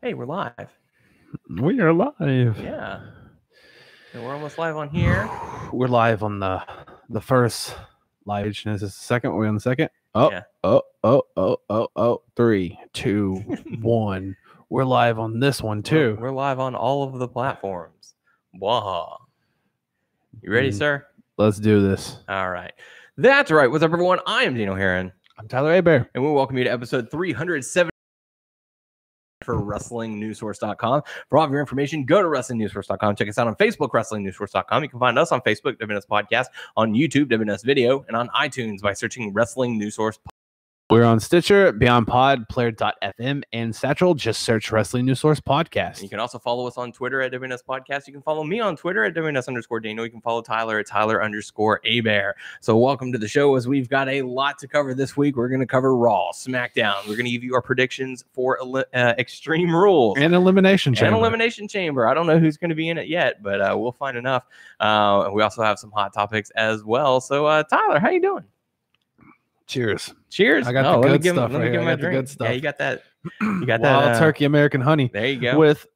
Hey, we're live. We are live. Yeah. And we're almost live on here. We're live on the first live. Is this the second? We're on the second. Yeah. 3, 2, 1. We're live on this one too. We're live on all of the platforms. Waha. You ready, sir? Let's do this. All right. That's right. What's up, everyone? I am Dino Heron. I'm Tyler Abear. And we welcome you to episode 370 for WrestlingNewsSource.com. For all of your information, go to WrestlingNewsSource.com. Check us out on Facebook, WrestlingNewsSource.com. You can find us on Facebook, WNS Podcast, on YouTube, WNS Video, and on iTunes by searching Wrestling News Source. We're on Stitcher, Beyond Pod, Player.fm, and Satchel. Just search Wrestling News Source Podcast. You can also follow us on Twitter at WNS Podcast. You can follow me on Twitter at WNS_Dano. You can follow Tyler at Tyler_Abear. So welcome to the show, as we've got a lot to cover this week. We're going to cover Raw, SmackDown. We're going to give you our predictions for Extreme Rules. And Elimination Chamber. And Elimination Chamber. I don't know who's going to be in it yet, but we'll find enough. We also have some hot topics as well. So Tyler, how you doing? Cheers. Cheers. I got the good stuff right here. I got the drink. good stuff. Yeah, you got that. You got Wild that. Turkey American Honey. There you go. With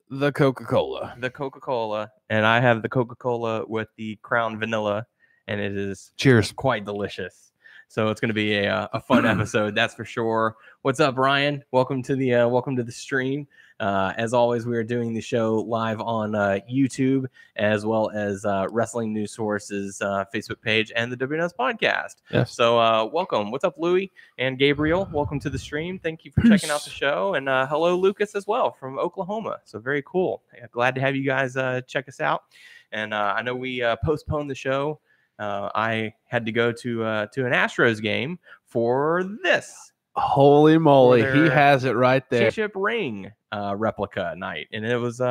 the Coca-Cola. The Coca-Cola. And I have the Coca-Cola with the Crown Vanilla. And it is quite delicious. So it's going to be a fun episode, that's for sure. What's up, Ryan? Welcome to the stream. As always, we are doing the show live on YouTube, as well as Wrestling News Source's Facebook page and the WNS Podcast. Yes. So welcome. What's up, Louie and Gabriel? Welcome to the stream. Thank you for checking out the show. And hello, Lucas, as well, from Oklahoma. So very cool. Glad to have you guys check us out. And I know we postponed the show. I had to go to an Astros game for this. Holy moly, he has it right there. Championship ring replica night, and it was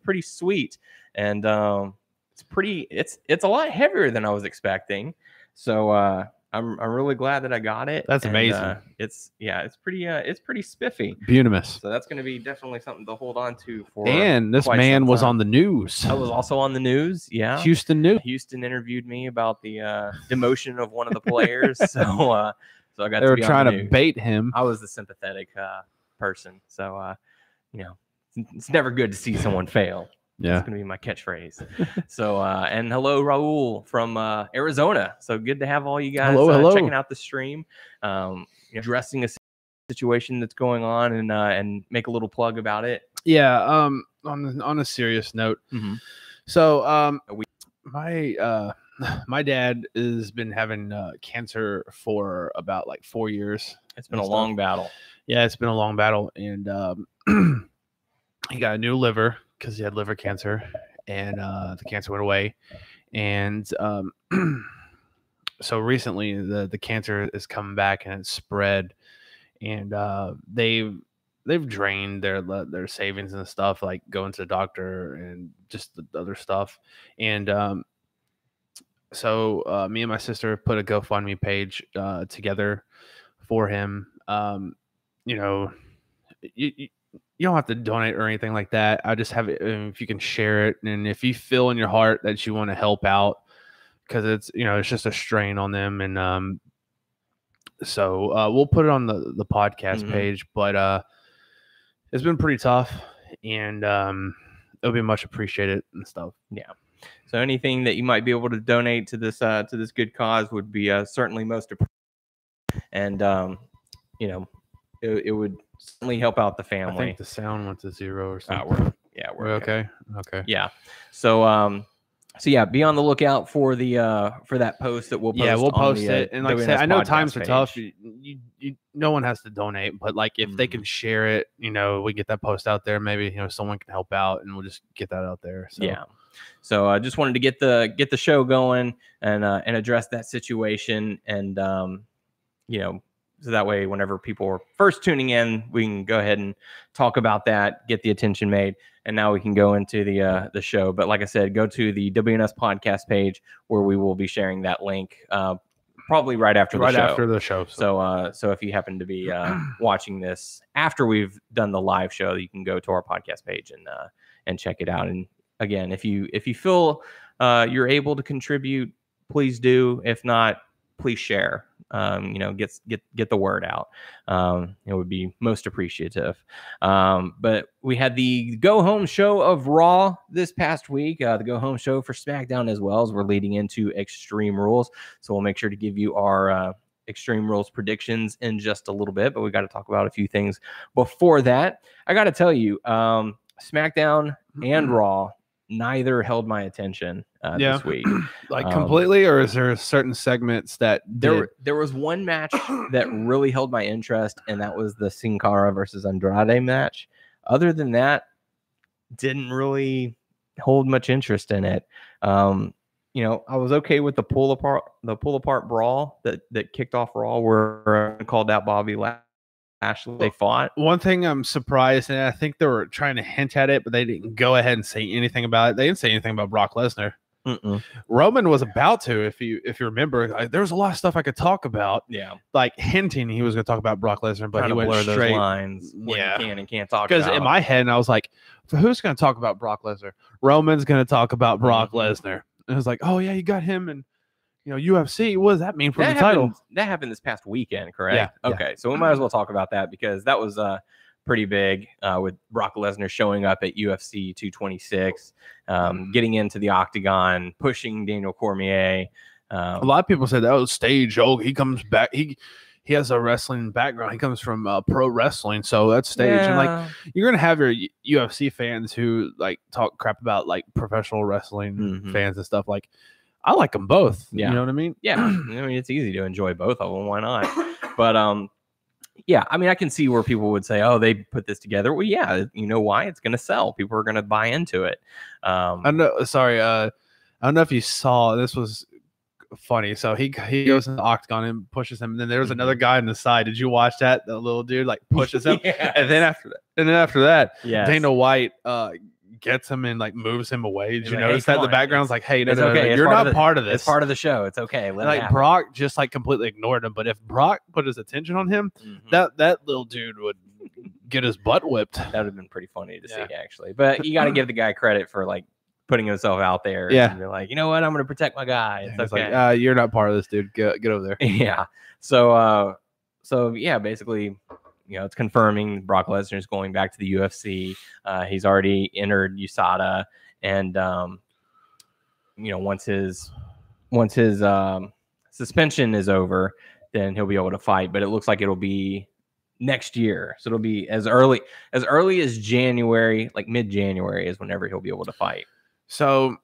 pretty sweet, and it's a lot heavier than I was expecting. So I'm really glad that I got it. That's amazing. It's pretty spiffy. Beautiful. So that's going to be definitely something to hold on to for. And this man was on the news. I was also on the news. Yeah, Houston news. Houston interviewed me about the demotion of one of the players. So I got. They were trying to bait him. I was the sympathetic person. So it's never good to see someone fail. Yeah, it's gonna be my catchphrase. So and hello, Raul from Arizona. So good to have all you guys checking out the stream, addressing a situation that's going on, and make a little plug about it. Yeah. On a serious note. Mm-hmm. So my dad has been having cancer for about 4 years. It's been a long battle. Yeah, it's been a long battle, and he got a new liver because he had liver cancer, and the cancer went away. And so recently, the cancer is coming back and it's spread, and they've drained their savings and stuff, like going to the doctor and just the other stuff. And so me and my sister put a GoFundMe page together for him. You don't have to donate or anything like that. I just have it if you can share it, and if you feel in your heart that you want to help out, because it's just a strain on them. And so we'll put it on the podcast page, but it's been pretty tough, and it'll be much appreciated and stuff. Yeah. So anything that you might be able to donate to this good cause would be certainly most appreciated, and it would certainly help out the family. I think the sound went to 0 or something. We're okay. Okay. Yeah. So yeah, be on the lookout for that post that we'll post. Yeah, we'll post it. And like I said, I know times are tough. No one has to donate, but if they can share it, we get that post out there. Maybe someone can help out, and we'll just get that out there. So. Yeah. So I just wanted to get the show going and address that situation, and so that way, whenever people are first tuning in, we can go ahead and talk about that, get the attention made, and now we can go into the show. But like I said, go to the WNS podcast page where we will be sharing that link probably right after the show. So if you happen to be watching this after we've done the live show, you can go to our podcast page and check it out. And again, if you feel you're able to contribute, please do. If not, please share. Get the word out. It would be most appreciative. But we had the go home show of Raw this past week, the go home show for SmackDown as well, as we're leading into Extreme Rules. So we'll make sure to give you our Extreme Rules predictions in just a little bit, but we got to talk about a few things before that. I got to tell you, SmackDown and Raw, neither held my attention this week. Like completely, or is there certain segments that there was one match that really held my interest, and that was the Sin Cara versus Andrade match. Other than that, didn't really hold much interest in it. I was okay with the pull apart brawl that kicked off Raw, where I called out Bobby Lashley. They fought. One thing I'm surprised, and I think they were trying to hint at it, but they didn't go ahead and say anything about it. They didn't say anything about Brock Lesnar. Roman was about to, if you remember, there was a lot of stuff I could talk about. Yeah, like hinting he was going to talk about Brock Lesnar, but he went blur straight those lines. Yeah, you can and can't talk. Because in my head, I was like, who's going to talk about Brock Lesnar? Roman's going to talk about Brock Lesnar. And I was like, oh yeah, you got him, and UFC. What does that mean for the title? That happened this past weekend, correct? Yeah. Okay, so we might as well talk about that, because that was pretty big, with Brock Lesnar showing up at UFC 226, getting into the octagon, pushing Daniel Cormier. A lot of people said that was staged. Oh, he comes back. He has a wrestling background. He comes from pro wrestling, so that's staged. And like, you're gonna have your UFC fans who like talk crap about like professional wrestling fans and stuff. Like, I like them both. Yeah. You know what I mean? Yeah. I mean, it's easy to enjoy both of them. Why not? But yeah, I mean, I can see where people would say, oh, they put this together. Well, yeah, you know why? It's going to sell. People are going to buy into it. I know. Sorry. I don't know if you saw, this was funny. So he goes in the octagon and pushes him. And then there was another guy on the side. Did you watch that? The little dude like pushes him. Yes. And then after that, yes, Dana White gets him and like moves him away. Did you notice that? The background's like, hey, no, okay. You're not part of this. It's part of the show. It's okay. Like Brock just like completely ignored him. But if Brock put his attention on him, that little dude would get his butt whipped. That would have been pretty funny to see, actually. But you got to give the guy credit for like putting himself out there. Yeah. And be like, you know what? I'm going to protect my guy. It's okay. Like, you're not part of this, dude. Get over there. Yeah. So yeah, basically, it's confirming Brock Lesnar is going back to the UFC. He's already entered USADA, and once his suspension is over, then he'll be able to fight. But it looks like it'll be next year, so it'll be as early as January, like mid-January, is whenever he'll be able to fight. So,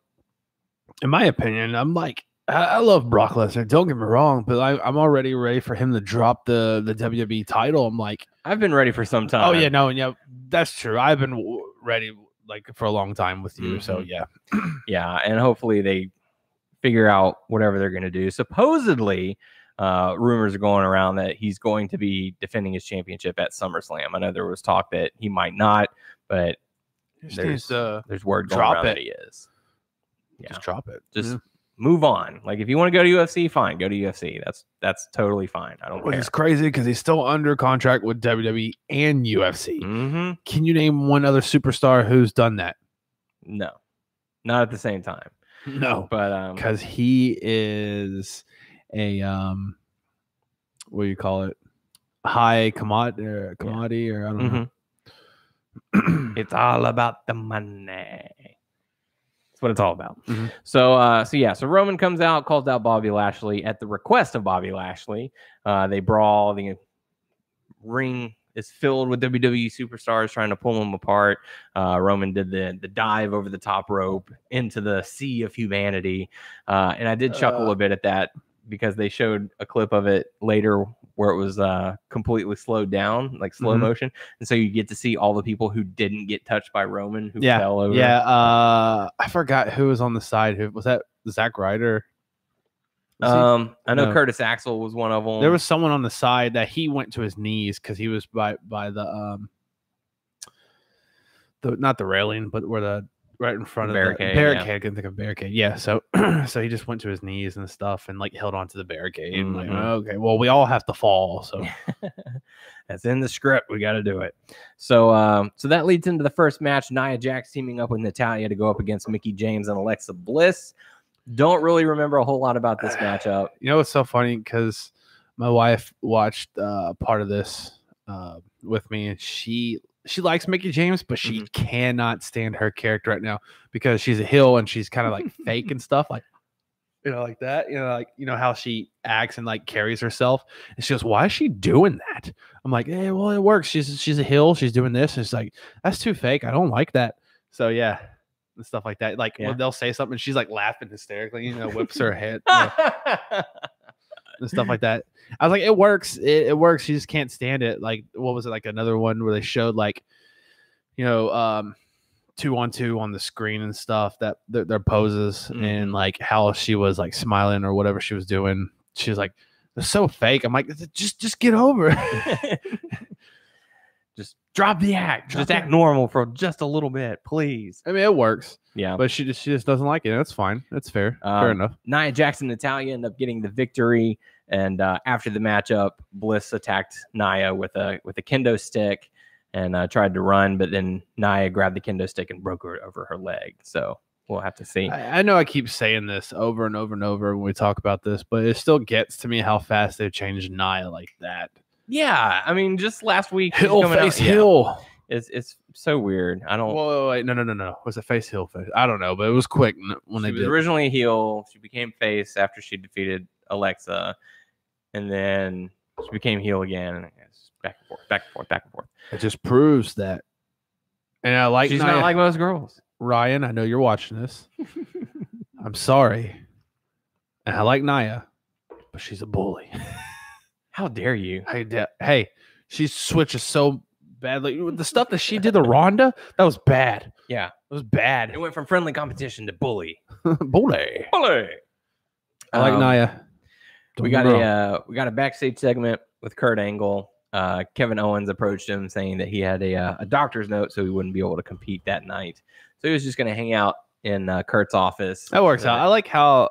in my opinion, I'm like, I love Brock Lesnar. Don't get me wrong, but I'm already ready for him to drop the WWE title. I'm like, I've been ready for some time. Oh yeah, no, yeah, that's true. I've been ready like for a long time with you. So yeah, yeah, and hopefully they figure out whatever they're going to do. Supposedly, rumors are going around that he's going to be defending his championship at SummerSlam. I know there was talk that he might not, but there's word going around that he is. Yeah. Just drop it. Just move on. Like, if you want to go to UFC, fine, go to UFC. That's totally fine. I don't care. It's crazy because he's still under contract with WWE and UFC. Can you name one other superstar who's done that? No, not at the same time. No, but because he is a what do you call it? High commodity, or I don't know. It's all about the money. That's what it's all about. So Roman comes out, calls out Bobby Lashley at the request of Bobby Lashley. They brawl. The ring is filled with WWE superstars trying to pull them apart. Roman did the dive over the top rope into the sea of humanity. And I did chuckle a bit at that, because they showed a clip of it later where it was completely slowed down, like slow motion. And so you get to see all the people who didn't get touched by Roman, who fell over. Yeah, I forgot who was on the side. Who was that? Zack Ryder? I know Curtis Axel was one of them. There was someone on the side that he went to his knees because he was by the not the railing, but where the right in front of the barricade. I couldn't think of barricade. Yeah, so he just went to his knees and stuff and like held onto the barricade. And like, okay, well, we all have to fall. So that's in the script. We got to do it. So that leads into the first match. Nia Jax teaming up with Natalya to go up against Mickie James and Alexa Bliss. Don't really remember a whole lot about this matchup. You know, it's so funny because my wife watched part of this with me, and she likes Mickie James, but she cannot stand her character right now because she's a heel and she's kind of like fake and stuff, like like that. How she acts and like carries herself. And she goes, "Why is she doing that?" I'm like, "Hey, well, it works. She's a heel. She's doing this." And it's like, that's too fake. I don't like that. So yeah. And stuff like that. Like when they'll say something, she's like laughing hysterically, whips her head and stuff like that. I was like, it works. It works. She just can't stand it. Like, what was it? Like another one where they showed like, 2-on-2 on the screen and stuff, that their poses and like how she was like smiling or whatever she was doing. She was like, they're so fake. I'm like, just get over it. Just drop the act. Just act normal for just a little bit, please. I mean, it works. Yeah. But she just doesn't like it. That's fine. That's fair. Fair enough. Nia Jax and Natalya end up getting the victory. And after the matchup, Bliss attacked Nia with a kendo stick and tried to run, but then Nia grabbed the kendo stick and broke it over her leg. So we'll have to see. I know I keep saying this over and over and over when we talk about this, but it still gets to me how fast they've changed Nia like that. Yeah, I mean, just last week, heel face heel. It's so weird. I don't. Wait, no. Was it face heel face? I don't know, but it was quick when they did. She was originally heel. She became face after she defeated Alexa, and then she became heel again. And it's back and forth. It just proves that. And I like. She's not like most girls. Ryan, I know you're watching this. I'm sorry, and I like Nia, but she's a bully. How dare you? Hey, she switches so badly. The stuff that she did to Ronda, that was bad. Yeah. It was bad. It went from friendly competition to bully. Bully. I like Nia. We got a backstage segment with Kurt Angle. Kevin Owens approached him saying that he had a doctor's note, so he wouldn't be able to compete that night. So he was just going to hang out in Kurt's office. That works out. I like how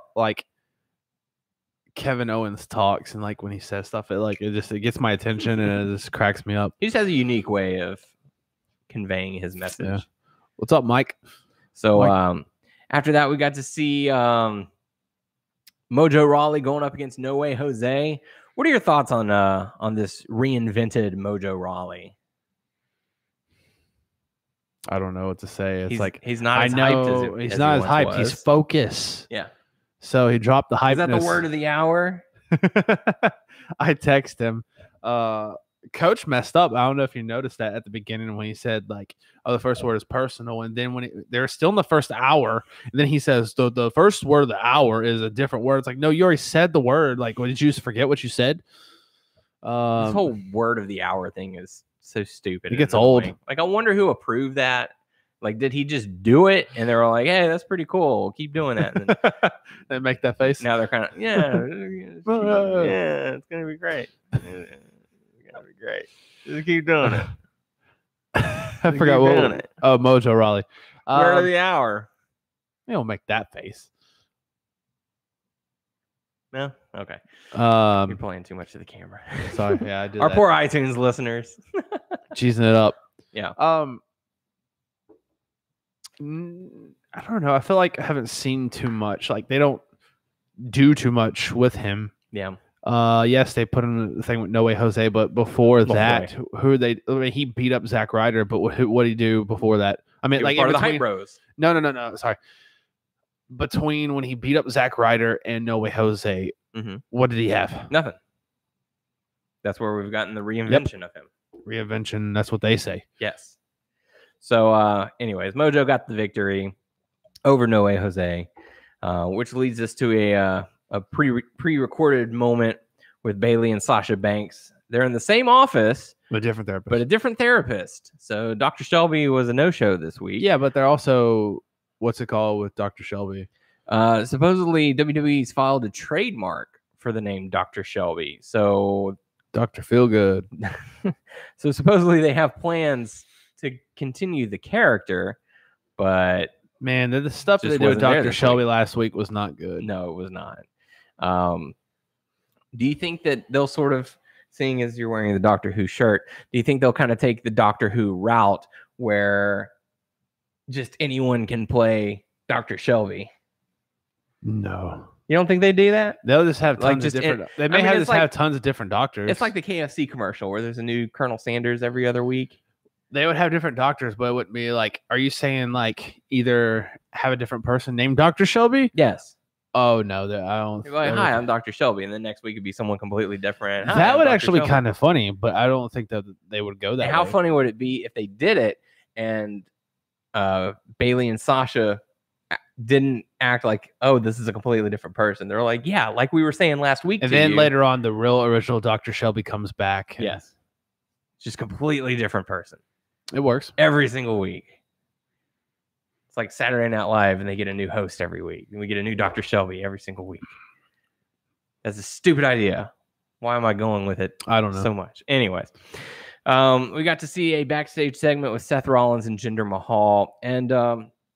Kevin Owens talks, and like when he says stuff, it gets my attention and it just cracks me up. He just has a unique way of conveying his message. Yeah. What's up, Mike? So after that, we got to see Mojo Rawley going up against No Way Jose. What are your thoughts on this reinvented Mojo Rawley? I don't know what to say. It's he's not as hyped as he's not as hyped. Was. He's focused. Yeah. So he dropped the hypeness. Is that the word of the hour? I text him. Coach messed up. I don't know if you noticed that at the beginning when he said the first word is personal, and then when they're still in the first hour, and then he says the first word of the hour is a different word. It's like, no, you already said the word. Like, what, did you forget what you said? This whole word of the hour thing is so stupid. It gets old. Like, I wonder who approved that. Like, did he just do it? And they were like, hey, that's pretty cool. Keep doing that. And then, they make that face. Now they're kind of, yeah, it's going to be great. It's going to be great. Just keep doing it. I forgot what. Oh, Mojo Rawley. Word of the hour. They don't make that face. No? Okay. You're playing too much to the camera. Sorry. Yeah, I did. Our poor iTunes listeners. Cheesing it up. Yeah. I don't know. I feel like I haven't seen too much. Like, they don't do too much with him. Yeah. Yes, they put in the thing with No Way Jose, but before that, who are they? I mean, he beat up Zack Ryder, but what did he do before that? I mean, like, part of the Hype Bros. No. Sorry. Between when he beat up Zack Ryder and No Way Jose, what did he have? Nothing. That's where we've gotten the reinvention of him. Reinvention. That's what they say. Yes. So, anyways, Mojo got the victory over No Way Jose, which leads us to a pre-recorded moment with Bayley and Sasha Banks. They're in the same office, but a different therapist. So Dr. Shelby was a no-show this week. Yeah, but they're also, what's it called with Dr. Shelby? Supposedly WWE's filed a trademark for the name Dr. Shelby. So Dr. Feelgood. So supposedly they have plans to continue the character, but man, the stuff that they did with Dr. Shelby last week was not good. No, it was not. Do you think that they'll sort of, seeing as you're wearing the Doctor Who shirt, do you think they'll kind of take the Doctor Who route where just anyone can play Dr. Shelby? No. You don't think they do that? They'll just have Like, tons of just different. They may have tons of different doctors. It's like the KFC commercial where there's a new Colonel Sanders every other week. They would have different doctors, but it wouldn't be like. Are you saying like either have a different person named Dr. Shelby? Yes. Oh no, I don't. Like, hi, I'm Dr. Shelby, and then next week it'd be someone completely different. That would actually be kind of funny, but I don't think that they would go that. And how funny would it be if they did it and Bailey and Sasha didn't act like, oh, this is a completely different person. They're like, yeah, like we were saying last week. And then later on, the real original Dr. Shelby comes back. Yes, just completely different person. It works every single week. It's like Saturday Night Live, and they get a new host every week, and we get a new Dr. Shelby every single week. That's a stupid idea. Why am I going with it? I don't know so much. Anyways, we got to see a backstage segment with Seth Rollins and Jinder Mahal, and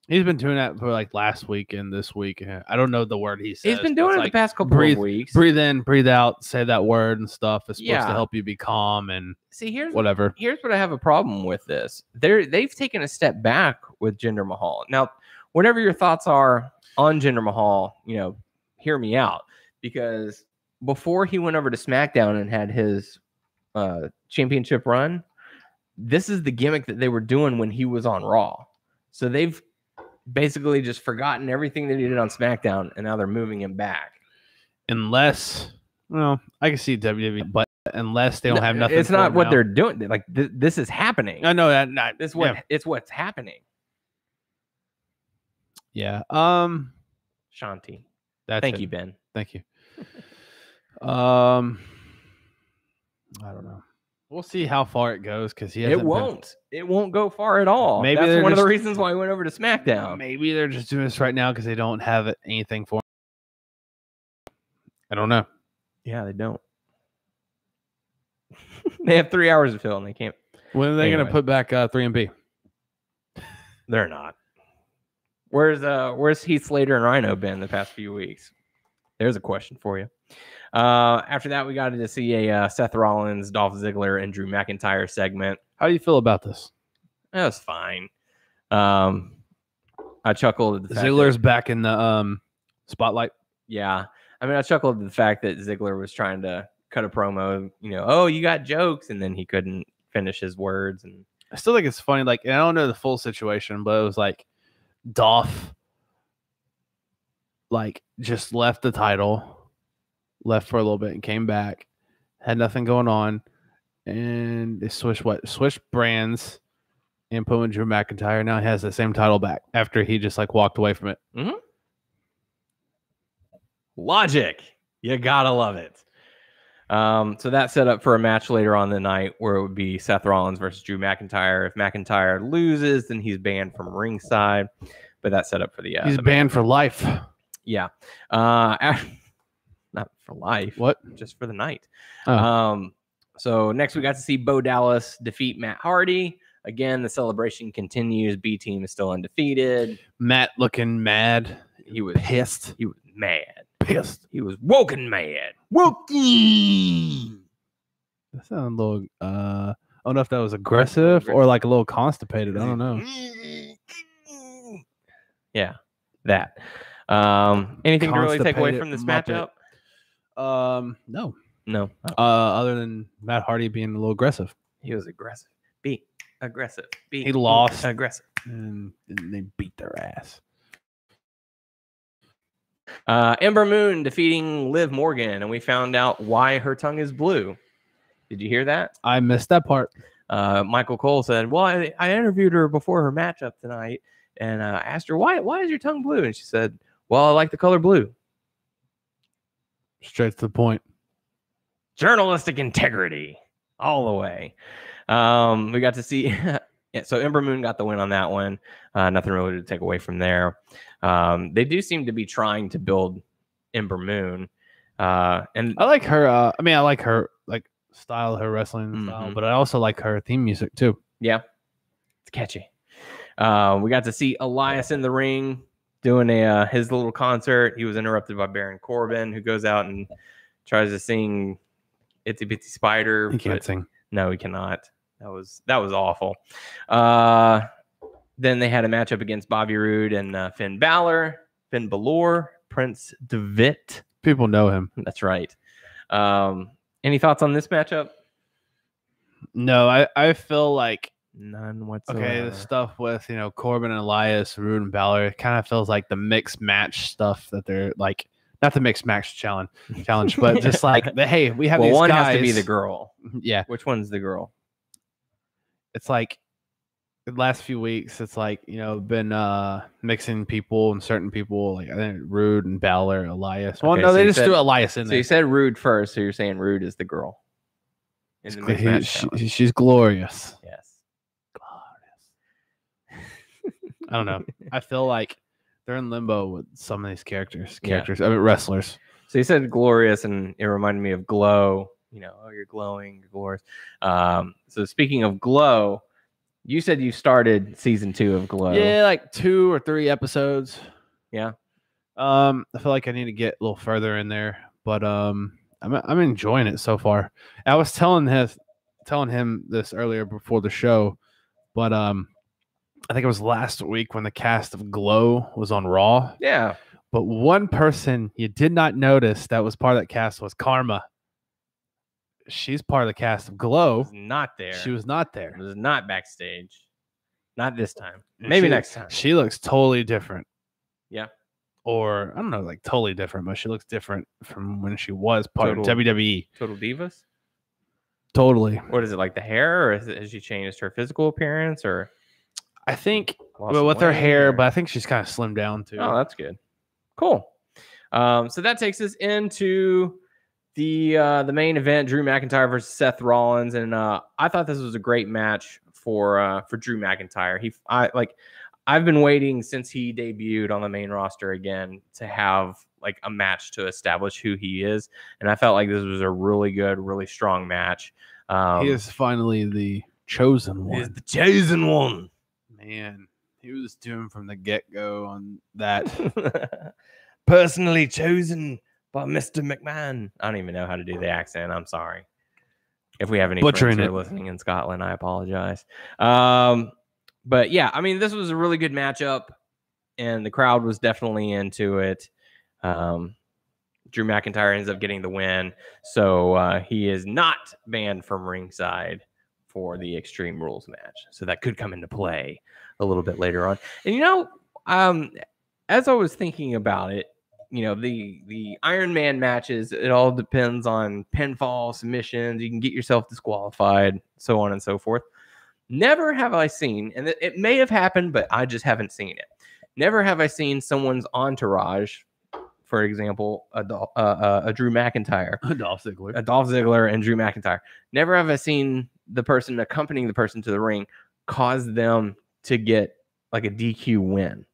he's been doing that for like last week and this week. I don't know the word he says. He's been doing it the past couple of weeks. Breathe in, breathe out, say that word and stuff. It's supposed to help you be calm and here's whatever. Here's what I have a problem with this. They've taken a step back with Jinder Mahal. Now, whatever your thoughts are on Jinder Mahal, hear me out. Because before he went over to SmackDown and had his championship run, this is the gimmick that they were doing when he was on Raw. So they've basically just forgotten everything that he did on SmackDown, and now they're moving him back. Unless, I can see WWE, but unless they don't have nothing. It's not what they're doing. Like this is happening. I know that. Not this what it's what's happening. Yeah. Shanti. Thank you, Ben. Thank you. I don't know. We'll see how far it goes because it won't go far at all. Maybe that's one of the reasons why he went over to SmackDown. Maybe they're just doing this right now because they don't have anything for him. I don't know. Yeah, they don't. They have 3 hours to fill and they can't. When are they going to put back 3MP? They're not. Where's Heath Slater and Rhino been the past few weeks? There's a question for you. After that, we got to see a Seth Rollins, Dolph Ziggler, and Drew McIntyre segment. How do you feel about this? That was fine. I chuckled at the fact Ziggler's back in the spotlight. Yeah. I mean, I chuckled at the fact that Ziggler was trying to cut a promo, oh, you got jokes, and then he couldn't finish his words. And I still think it's funny. Like, and I don't know the full situation, but it was like Dolph, like, just left the title. Left for a little bit and came back, had nothing going on, and they switched brands and put in Drew McIntyre. Now he has the same title back after he just like walked away from it. Mm-hmm. Logic, you gotta love it. So that set up for a match later on the night where it would be Seth Rollins versus Drew McIntyre. If McIntyre loses, then he's banned from ringside. But that set up for he's banned for life. Yeah. Not for life. What? Just for the night. Oh. So next we got to see Bo Dallas defeat Matt Hardy. Again, the celebration continues. B team is still undefeated. Matt looking mad. He was pissed. He was mad. Pissed. He was woken mad. Woken. That sounded a little I don't know if that was aggressive or like a little constipated. I don't know. Yeah. That. Anything to really take away from this matchup? No. Other than Matt Hardy being a little aggressive. He was aggressive. Be aggressive. He lost. Aggressive. And they beat their ass. Ember Moon defeating Liv Morgan, and we found out why her tongue is blue. Did you hear that? I missed that part. Michael Cole said, well, I interviewed her before her matchup tonight, and I asked her, why is your tongue blue? And she said, well, I like the color blue. Straight to the point. Journalistic integrity all the way. We got to see so Ember Moon got the win on that one. Nothing really to take away from there. They do seem to be trying to build Ember Moon. And I like her I like her like style, her wrestling style, but I also like her theme music too. Yeah. It's catchy. We got to see Elias in the ring doing his little concert. He was interrupted by Baron Corbin, who goes out and tries to sing Itsy Bitsy Spider. He can't sing. No, he cannot. That was awful. Then they had a matchup against Bobby Roode and Finn Balor. Prince Devitt. People know him. That's right. Any thoughts on this matchup? No, I feel like none whatsoever. Okay, the stuff with Corbin and Elias, Rude and Balor, it kind of feels like the mixed match stuff that they're like, not the mixed match challenge, but just like hey, we have these one guys. Has to be the girl. Yeah, which one's the girl? It's like the last few weeks, it's like been mixing people and certain people, like I think Rude and Balor, Elias. Well, okay, no, so they just threw Elias in so there. You said Rude first, so you're saying Rude is the girl. In the mixed match challenge. She's glorious. Yes. I don't know. I feel like they're in limbo with some of these characters. I mean, wrestlers. So you said glorious, and it reminded me of Glow. You're glowing, you're glorious. So speaking of Glow, you said you started season 2 of Glow. Yeah, like 2 or 3 episodes. Yeah. I feel like I need to get a little further in there, but I'm enjoying it so far. I was telling him this earlier before the show, but I think it was last week when the cast of Glow was on Raw. Yeah. But one person you did not notice that was part of that cast was Karma. She's part of the cast of Glow. Not there. She was not there. Was not backstage. Not this time. Maybe next time. She looks totally different. Yeah. Or, I don't know, like totally different, but she looks different from when she was part of WWE. Total Divas? Totally. What is it, like the hair? Or has she changed her physical appearance? Or I think with her hair, but I think she's kind of slimmed down too. Oh, that's good. Cool. So that takes us into the main event: Drew McIntyre versus Seth Rollins, and I thought this was a great match for Drew McIntyre. I've been waiting since he debuted on the main roster again to have like a match to establish who he is, and I felt like this was a really good, really strong match. He is finally the chosen one. He is the chosen one. Man, he was doomed from the get-go on that. Personally chosen by Mr. McMahon. I don't even know how to do the accent. I'm sorry. If we have any friends who are listening in Scotland, I apologize. But yeah, I mean, this was a really good matchup, and the crowd was definitely into it. Drew McIntyre ends up getting the win, so he is not banned from ringside for the Extreme Rules match. So that could come into play a little bit later on. And as I was thinking about it, the Iron Man matches, it all depends on pinfall, submissions. You can get yourself disqualified, so on and so forth. Never have I seen, and it may have happened, but I just haven't seen it. Never have I seen someone's entourage, for example, a Drew McIntyre, a Dolph Ziggler, and Drew McIntyre. Never have I seen the person accompanying the person to the ring cause them to get like a DQ win.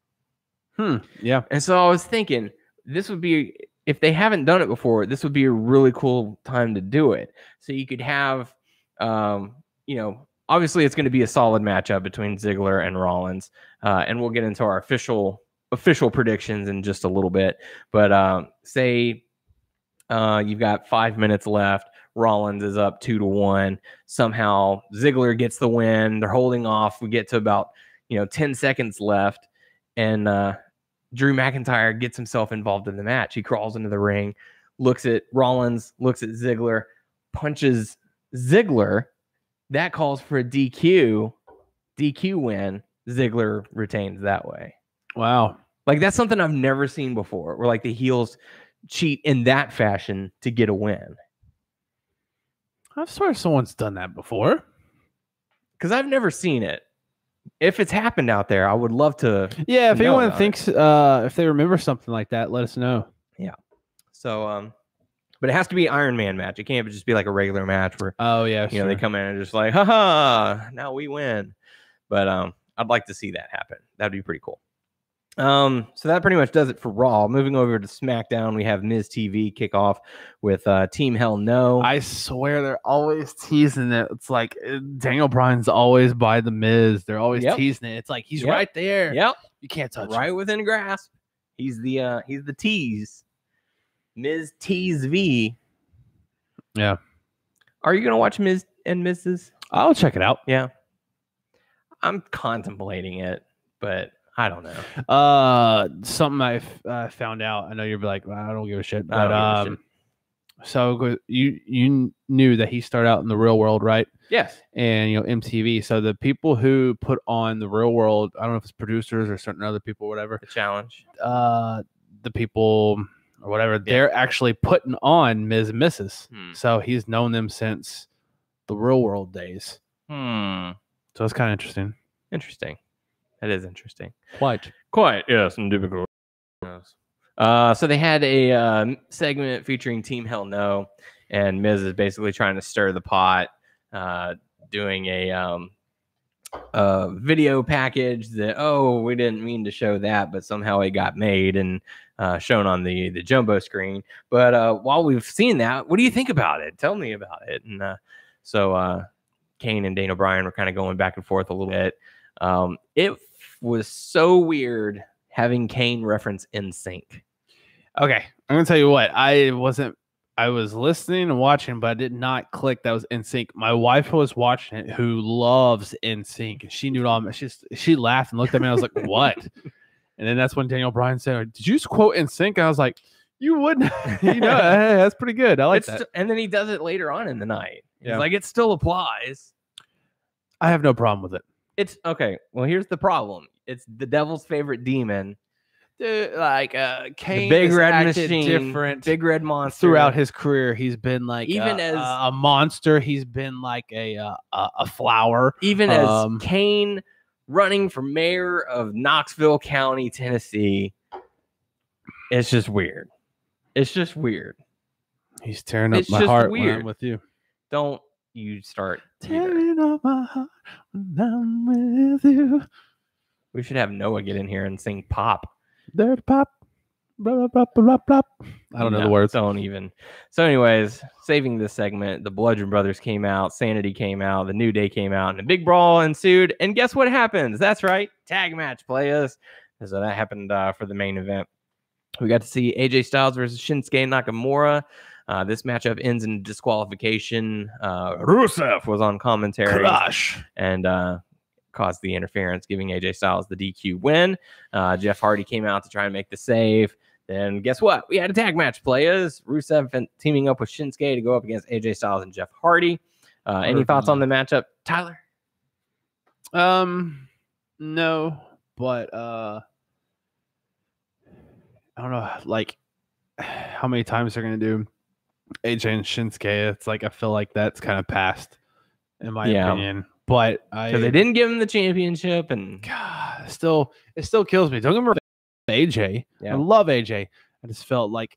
Yeah. And so I was thinking, this would be, if they haven't done it before, this would be a really cool time to do it. So you could have, obviously it's going to be a solid matchup between Ziggler and Rollins, and we'll get into our official predictions in just a little bit. But say you've got 5 minutes left. Rollins is up 2-1. Somehow Ziggler gets the win. They're holding off. We get to about 10 seconds left, and Drew McIntyre gets himself involved in the match. He crawls into the ring, looks at Rollins, looks at Ziggler, punches Ziggler. That calls for a DQ win. Ziggler retains that way. Wow. Like, that's something I've never seen before, where like the heels cheat in that fashion to get a win. I swear someone's done that before. Because I've never seen it. If it's happened out there, I would love to. Yeah, if anyone thinks, if they remember something like that, let us know. Yeah. So, but it has to be an Iron Man match. It can't just be like a regular match where, they come in and just like, haha, now we win. But I'd like to see that happen. That'd be pretty cool. So that pretty much does it for Raw. Moving over to SmackDown, we have Miz TV kick off with Team Hell No. I swear they're always teasing it. It's like Daniel Bryan's always by the Miz. They're always teasing it. It's like he's right there. Yep. You can't touch right him. Within grasp. He's the tease. Miz Tease V. Yeah. Are you gonna watch Miz and Mrs.? I'll check it out. Yeah. I'm contemplating it, but I don't know. Something I found out. I know you're like, well, I don't give a shit. I But don't give a shit. so you knew that he started out in the real world, right? Yes. And MTV. So the people who put on the real world, I don't know if it's producers or certain other people, whatever. The challenge. The people or whatever, they're actually putting on Ms. and Mrs. So he's known them since the real world days. So it's kind of interesting. Interesting. That is interesting. Quite. Yes, and difficult. Yes. So they had a segment featuring Team Hell No, and Miz is basically trying to stir the pot, doing a video package that, we didn't mean to show that, but somehow it got made and shown on the jumbo screen. But while we've seen that, what do you think about it? Tell me about it. And so Kane and Daniel Bryan were kind of going back and forth a little bit. It was so weird having Kane reference NSYNC. Okay, I'm gonna tell you what. I was listening and watching, but I did not click that was NSYNC. My wife was watching it, who loves NSYNC, and she knew it all. She laughed and looked at me. And I was like, "What?" And then that's when Daniel Bryan said, "Did you just quote NSYNC?" And I was like, "You wouldn't." Hey, that's pretty good. I like that. And then he does it later on in the night. He's like, "It still applies." I have no problem with it. It's okay. Well, here's the problem. It's the devil's favorite demon. Dude, like Kane, the big red machine, different big red monster. Throughout his career, he's been like even as a monster. He's been like a flower. Even as Kane running for mayor of Knoxville County, Tennessee. It's just weird. It's just weird. He's tearing up my heart when I'm with you. Don't you start tearing up my heart when I'm with you. We should have Noah get in here and sing pop. Dirty pop. Blah, blah, blah, blah. I don't know the words. Don't even. So anyways, saving this segment, the Bludgeon Brothers came out, Sanity came out, the New Day came out, and a big brawl ensued. And guess what happens? That's right. Tag match, players. So that happened for the main event. We got to see AJ Styles versus Shinsuke Nakamura. This matchup ends in disqualification. Rusev was on commentary. Crush. And caused the interference, giving AJ Styles the DQ win. Jeff Hardy came out to try and make the save. Then guess what? We had a tag match, players. Rusev teaming up with Shinsuke to go up against AJ Styles and Jeff Hardy. Any thoughts on the matchup, Tyler? No, but I don't know, like how many times they're gonna do AJ and Shinsuke. It's like I feel like that's kind of past, in my opinion. But so they didn't give him the championship, and God, it still kills me. Don't get me wrong, AJ. I love AJ. I just felt like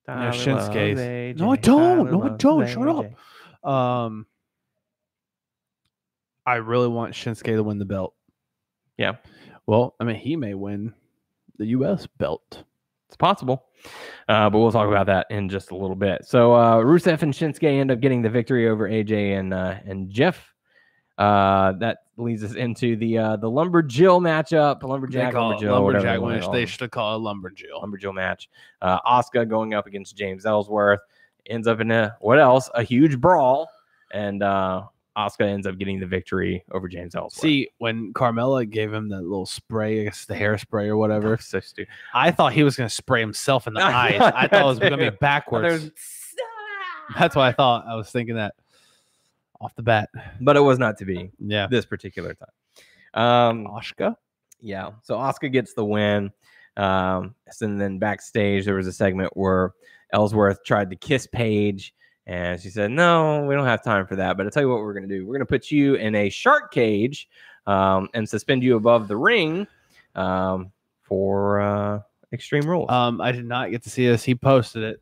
Shinsuke's. No, I don't. No, I don't. Shut up. I really want Shinsuke to win the belt. Yeah. Well, I mean, he may win the U.S. belt. It's possible. But we'll talk about that in just a little bit. So Rusev and Shinsuke end up getting the victory over AJ and Jeff. That leads us into the Lumberjill matchup. Lumberjill match. They should call it Lumberjill match. Oscar going up against James Ellsworth. Ends up in a huge brawl. And Oscar ends up getting the victory over James Ellsworth. See, when Carmella gave him that little spray, I guess the hairspray or whatever, so stupid. I thought he was going to spray himself in the eyes. I thought it was going to be backwards. That's what I thought. I was thinking that off the bat. But it was not to be. Yeah. This particular time. Oscar? Yeah. So Oscar gets the win. And then backstage, there was a segment where Ellsworth tried to kiss Paige. And she said, "No, we don't have time for that. But I'll tell you what we're going to do. We're going to put you in a shark cage and suspend you above the ring for Extreme Rules." I did not get to see this. He posted it.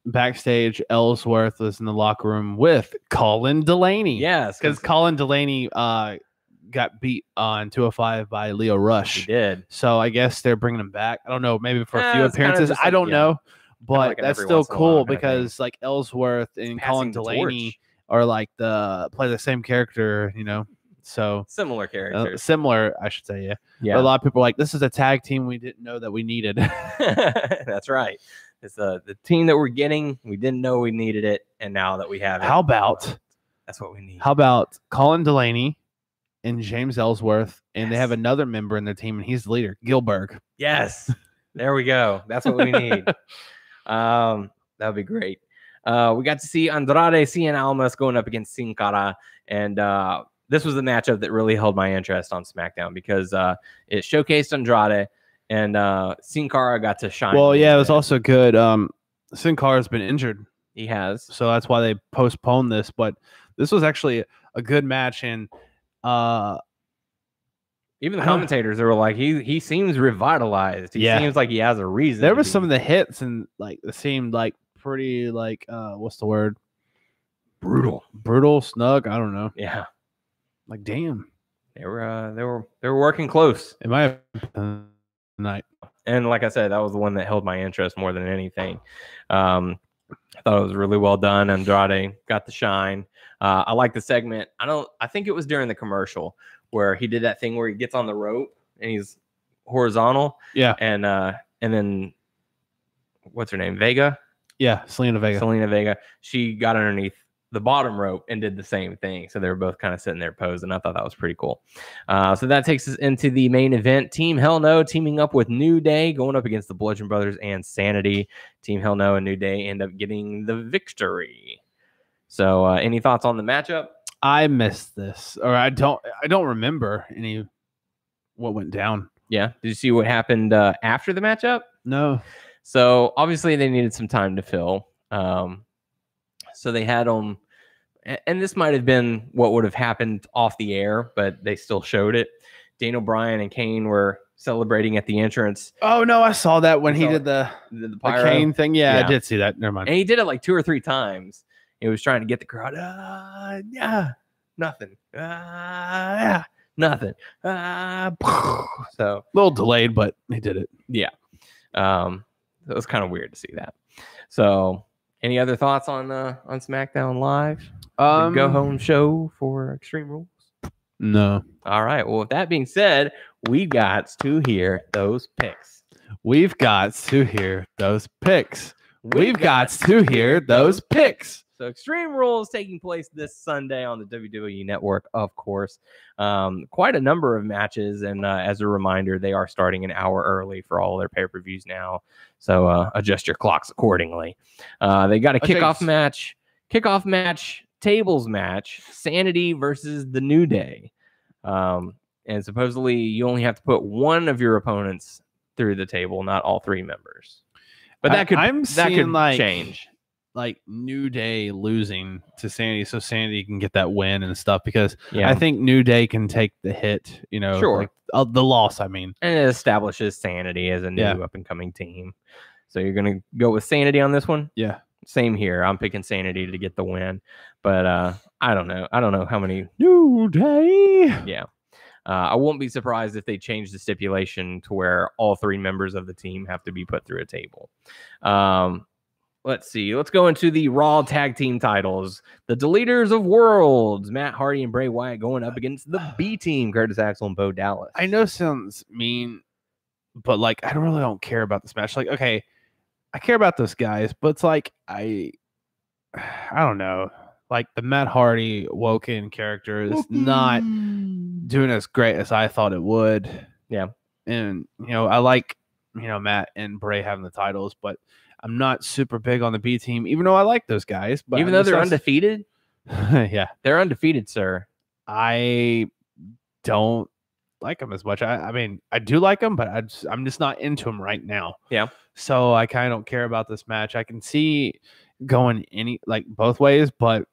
Backstage, Ellsworth was in the locker room with Colin Delaney. Yes. Because Colin Delaney got beat on 205 by Leo Rush. He did. So I guess they're bringing him back. I don't know. Maybe for a few appearances. I don't know. But that's still cool because like Ellsworth and Colin Delaney are like play the same character, So similar characters. Similar, I should say, yeah. Yeah. But a lot of people are like, this is a tag team we didn't know that we needed. That's right. It's the team that we're getting. We didn't know we needed it, and now that we have it, how about that's what we need. How about Colin Delaney and James Ellsworth, and they have another member in their team, and he's the leader, Gilbert. Yes. There we go. That's what we need. That would be great. We got to see Andrade Cien Almas going up against Sin Cara, and this was the matchup that really held my interest on SmackDown because it showcased Andrade, and Sin Cara got to shine. Well, yeah, it was also good. Sin Cara's been injured. He has. So that's why they postponed this, but this was actually a good match, and even the commentators, they were like, he seems revitalized. He seems like he has a reason. There was some of the hits, and like it seemed like pretty like what's the word? Brutal, snug. I don't know. Yeah, like damn, they were working close. It might have tonight. And like I said, that was the one that held my interest more than anything. I thought it was really well done. Andrade got the shine. I like the segment. I think it was during the commercial where he did that thing where he gets on the rope and he's horizontal. Yeah. And then what's her name? Vega? Yeah, Selena Vega. She got underneath the bottom rope and did the same thing. So they were both kind of sitting there posing. I thought that was pretty cool. So that takes us into the main event. Team Hell No teaming up with New Day, going up against the Bludgeon Brothers and Sanity. Team Hell No and New Day end up getting the victory. So any thoughts on the matchup? I missed this, or I don't remember any what went down. Yeah. Did you see what happened after the matchup? No. So obviously they needed some time to fill. So they had them, and this might have been what would have happened off the air, but they still showed it. Daniel Bryan and Kane were celebrating at the entrance. Oh no, I saw that when he did the Kane thing. Yeah, I did see that. Never mind. And he did it like 2 or 3 times. He was trying to get the crowd. Nothing. Nothing. So a little delayed, but he did it. Yeah. It was kind of weird to see that. So, any other thoughts on SmackDown Live? The go home show for Extreme Rules? No. All right. Well, with that being said, we got to hear those picks. We've got to hear those picks. So Extreme Rules taking place this Sunday on the WWE Network, of course. Quite a number of matches, and as a reminder, they are starting an hour early for all their pay-per-views now. So adjust your clocks accordingly. They got a kickoff match, tables match, Sanity versus the New Day. And supposedly you only have to put one of your opponents through the table, not all 3 members. But that could change. Like New Day losing to Sanity so Sanity can get that win and stuff, because I think New Day can take the hit, Sure. Like, the loss, I mean. And it establishes Sanity as a new up-and-coming team. So you're going to go with Sanity on this one? Yeah. Same here. I'm picking Sanity to get the win. But I don't know. I don't know how many. New Day. Yeah. I won't be surprised if they change the stipulation to where all 3 members of the team have to be put through a table. Let's see. Let's go into the Raw Tag Team titles. The Deleters of Worlds, Matt Hardy and Bray Wyatt going up against the B Team, Curtis Axel and Bo Dallas. I know it sounds mean, but like I really don't care about this match. Like, okay, I care about those guys, but it's like I don't know. Like the Matt Hardy Woken character is not doing as great as I thought it would. Yeah. And I like Matt and Bray having the titles, but I'm not super big on the B Team, even though I like those guys. But even though they're undefeated? Yeah. They're undefeated, sir. I don't like them as much. I mean, I do like them, but I'm just not into them right now. Yeah. So I kind of don't care about this match. I can see going both ways, but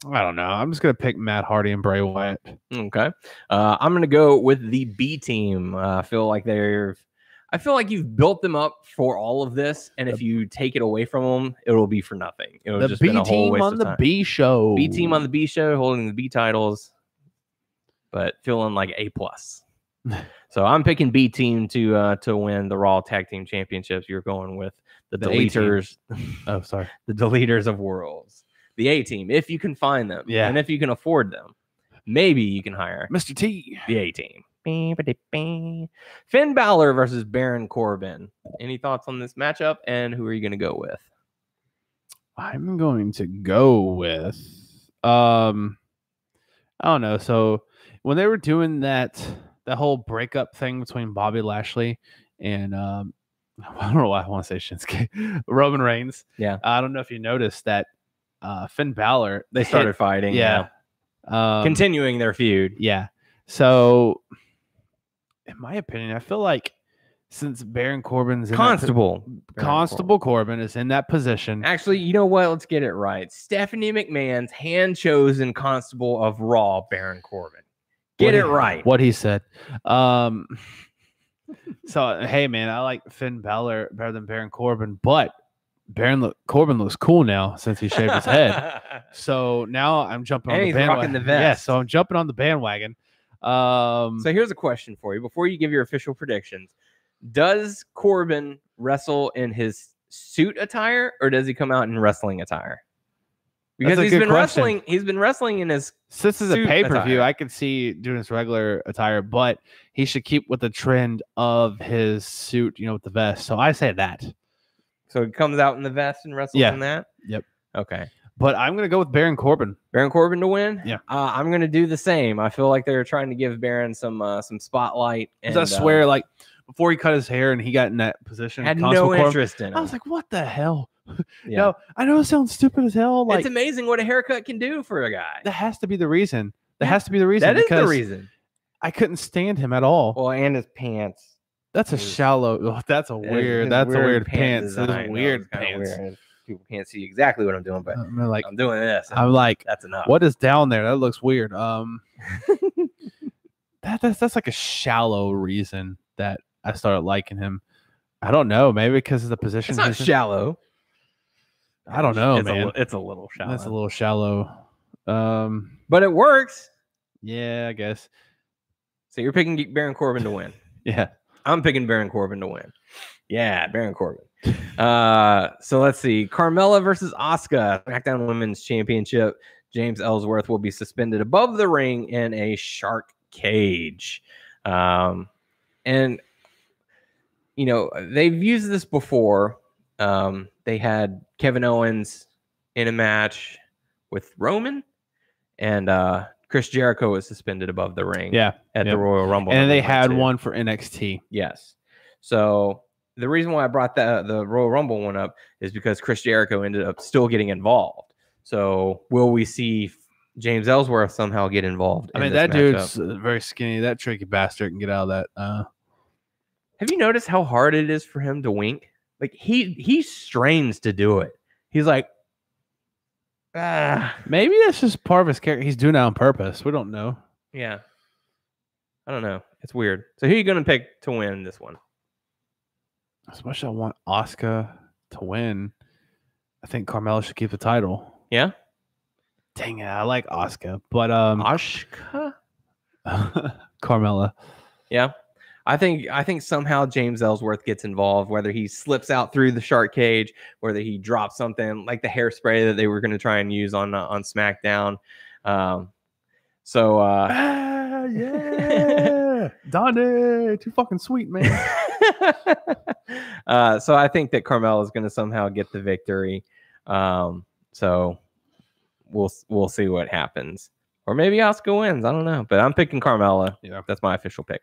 I don't know. I'm just going to pick Matt Hardy and Bray Wyatt. Okay. I'm going to go with the B Team. I feel like you've built them up for all of this, and if you take it away from them, it'll be for nothing. It'll just been a whole waste of time. B show. B Team on the B show, holding the B titles, but feeling like A+. So I'm picking B Team to win the Raw Tag Team Championships. You're going with the Deleters. Oh, sorry. The Deleters of Worlds. The A Team, if you can find them. Yeah. And if you can afford them. Maybe you can hire Mr. T. The A Team. Finn Balor versus Baron Corbin. Any thoughts on this matchup, and who are you going to go with? I'm going to go with I I don't know. So when they were doing that whole breakup thing between Bobby Lashley and I don't know why I want to say Shinsuke, Roman Reigns. Yeah. I don't know if you noticed that Finn Balor, They started fighting. Yeah. Continuing their feud. Yeah. So in my opinion, I feel like since Baron Corbin's in Constable Corbin is in that position. Actually, you know what? Let's get it right. Stephanie McMahon's hand-chosen Constable of Raw, Baron Corbin. Get it right. What he said. So, hey, man, I like Finn Balor better than Baron Corbin, but Corbin looks cool now since he shaved his head. So now I'm jumping on the bandwagon. Rocking the vest. Yeah, so I'm jumping on the bandwagon. So here's a question for you before you give your official predictions. Does Corbin wrestle in his suit attire or does he come out in wrestling attire? Because he's been wrestling in his Since it's a pay-per-view, attire. I could see doing his regular attire, but he should keep with the trend of his suit, with the vest. So I say that. So he comes out in the vest and wrestles in that? Yep. Okay. But I'm going to go with Baron Corbin. Baron Corbin to win? Yeah. I'm going to do the same. I feel like they're trying to give Baron some spotlight. And I swear, before he cut his hair and he got in that position, had no interest in it. I was like, what the hell? Yeah. No, I know it sounds stupid as hell. It's amazing what a haircut can do for a guy. That has to be the reason. That has to be the reason. That is the reason. I couldn't stand him at all. Well, and his pants. That's a shallow. That's a weird. That's a weird pants. That's weird pants. Weird. People can't see exactly what I'm doing, but I'm doing this. I'm like, that's enough. What is down there? That looks weird. That's like a shallow reason that I started liking him. I don't know. Maybe because of the position. It's not shallow. I don't know, man. It's a little shallow. That's a little shallow. But it works. Yeah, I guess. So you're picking Baron Corbin to win. Yeah. I'm picking Baron Corbin to win. Yeah, Baron Corbin. So let's see. Carmella versus Oscar, SmackDown Women's Championship. James Ellsworth will be suspended above the ring in a shark cage. And, they've used this before. They had Kevin Owens in a match with Roman, and Chris Jericho was suspended above the ring at the Royal Rumble. And they had one for NXT. Yes. So the reason why I brought the Royal Rumble one up is because Chris Jericho ended up still getting involved. So will we see James Ellsworth somehow get involved? I mean, that dude's very skinny. That tricky bastard can get out of that. Have you noticed how hard it is for him to wink? Like he strains to do it. He's like, maybe that's just part of his character. He's doing it on purpose. We don't know. Yeah. I don't know. It's weird. So who are you going to pick to win this one? As much as I want Asuka to win, I think Carmella should keep the title. Yeah? Dang it. I like Asuka. But Asuka? Carmella. Yeah. I think somehow James Ellsworth gets involved, whether he slips out through the shark cage, whether he drops something like the hairspray that they were going to try and use on SmackDown. Yeah, Donnie, too fucking sweet, man. So I think that Carmella is going to somehow get the victory. So we'll see what happens. Or maybe Asuka wins. I don't know. But I'm picking Carmella. Yeah. That's my official pick.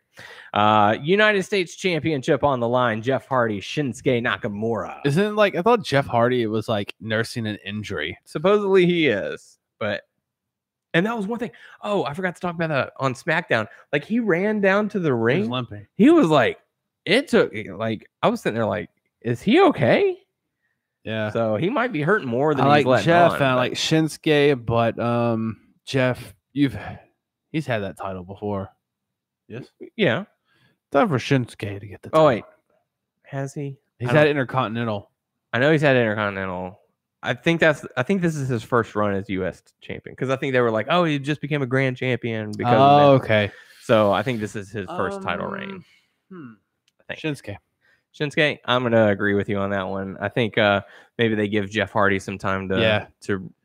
United States Championship on the line. Jeff Hardy, Shinsuke Nakamura. Isn't it I thought Jeff Hardy was nursing an injury. Supposedly he is. And that was one thing. Oh, I forgot to talk about that on SmackDown. He ran down to the ring. He was limping. He was it took, I was sitting there is he okay? Yeah. So he might be hurting more than I he's like letting Jeff on, and I like Shinsuke, but Jeff, he's had that title before. Yes. Yeah. Time for Shinsuke to get the title. Oh wait, has he? He's had Intercontinental. I know he's had Intercontinental. I think this is his first run as U.S. champion because I think they were like, oh, he just became a grand champion because. Oh, of that. Okay. So I think this is his first title reign. I think Shinsuke. I'm gonna agree with you on that one. I think maybe they give Jeff Hardy some time to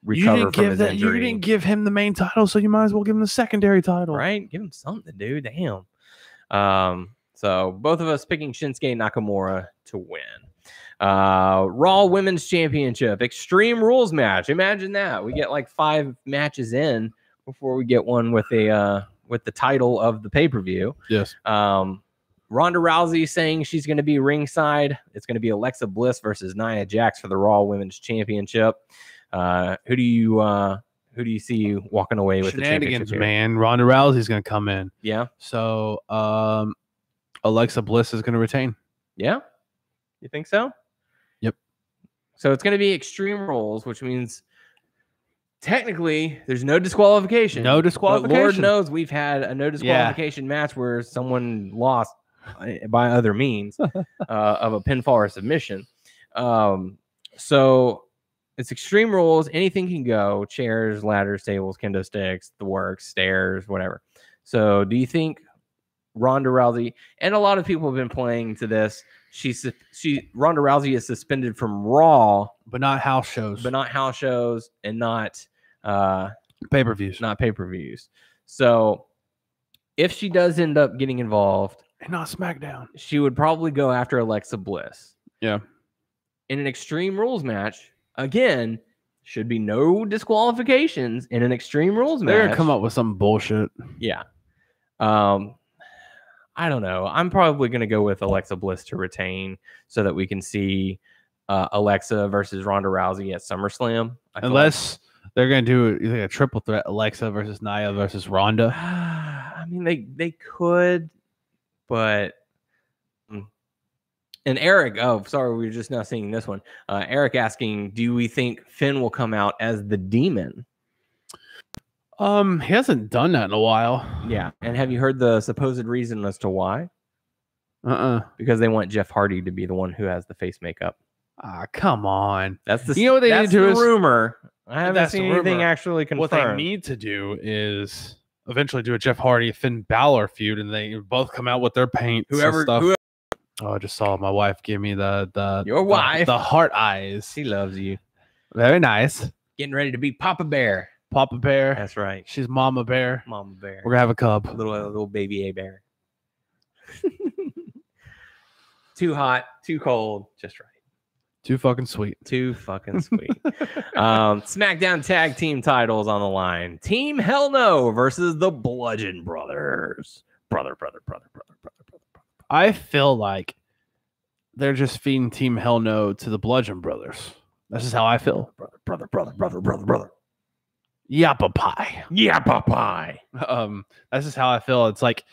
recover from his injury. You didn't give him the main title, so you might as well give him the secondary title, right? Give him something, dude. Damn. So both of us picking Shinsuke Nakamura to win. Raw Women's Championship Extreme Rules match. Imagine that. We get 5 matches in before we get one with the title of the pay-per-view. Yes. Ronda Rousey saying she's going to be ringside. It's going to be Alexa Bliss versus Nia Jax for the Raw Women's Championship. Who do you see walking away with the championship here? Man. Ronda Rousey's going to come in. Yeah. So Alexa Bliss is going to retain. Yeah. You think so? Yep. So it's going to be Extreme Rules, which means technically there's no disqualification. No disqualification. But Lord knows we've had a no disqualification match where someone lost by other means of a pinfall or submission. So it's Extreme Rules. Anything can go. Chairs, ladders, tables, kendo sticks, the works, stairs, whatever. So do you think Ronda Rousey, and a lot of people have been playing to this, Ronda Rousey is suspended from Raw, but not house shows. And not pay-per-views. Not pay-per-views. So if she does end up getting involved, and not SmackDown, she would probably go after Alexa Bliss. Yeah. In an Extreme Rules match, again, should be no disqualifications in an Extreme Rules match. They're gonna come up with some bullshit. Yeah. I don't know. I'm probably going to go with Alexa Bliss to retain so that we can see Alexa versus Ronda Rousey at SummerSlam. Unless they're going to do a triple threat, Alexa versus Nia versus Ronda. I mean, they could, but... And Eric, we were just now seeing this one. Eric asking, do we think Finn will come out as the Demon? He hasn't done that in a while. Yeah. And have you heard the supposed reason as to why? Because they want Jeff Hardy to be the one who has the face makeup. Ah, come on. That's the what they need to do is rumor. I haven't seen anything actually confirmed. What they need to do is eventually do a Jeff Hardy Finn Balor feud, and they both come out with their paint. Whoever. Oh, I just saw my wife give me your wife the heart eyes. She loves you. Very nice. Getting ready to be Papa Bear. Papa Bear. That's right. She's Mama Bear. Mama Bear. We're gonna have a cub. Little baby A Bear. Too hot, too cold, just right. Too fucking sweet. Too fucking sweet. SmackDown Tag Team titles on the line. Team Hell No versus the Bludgeon Brothers. Brother. I feel like they're just feeding Team Hell No to the Bludgeon Brothers. That's just how I feel. Brother. Yappa pie. That's just how I feel. It's like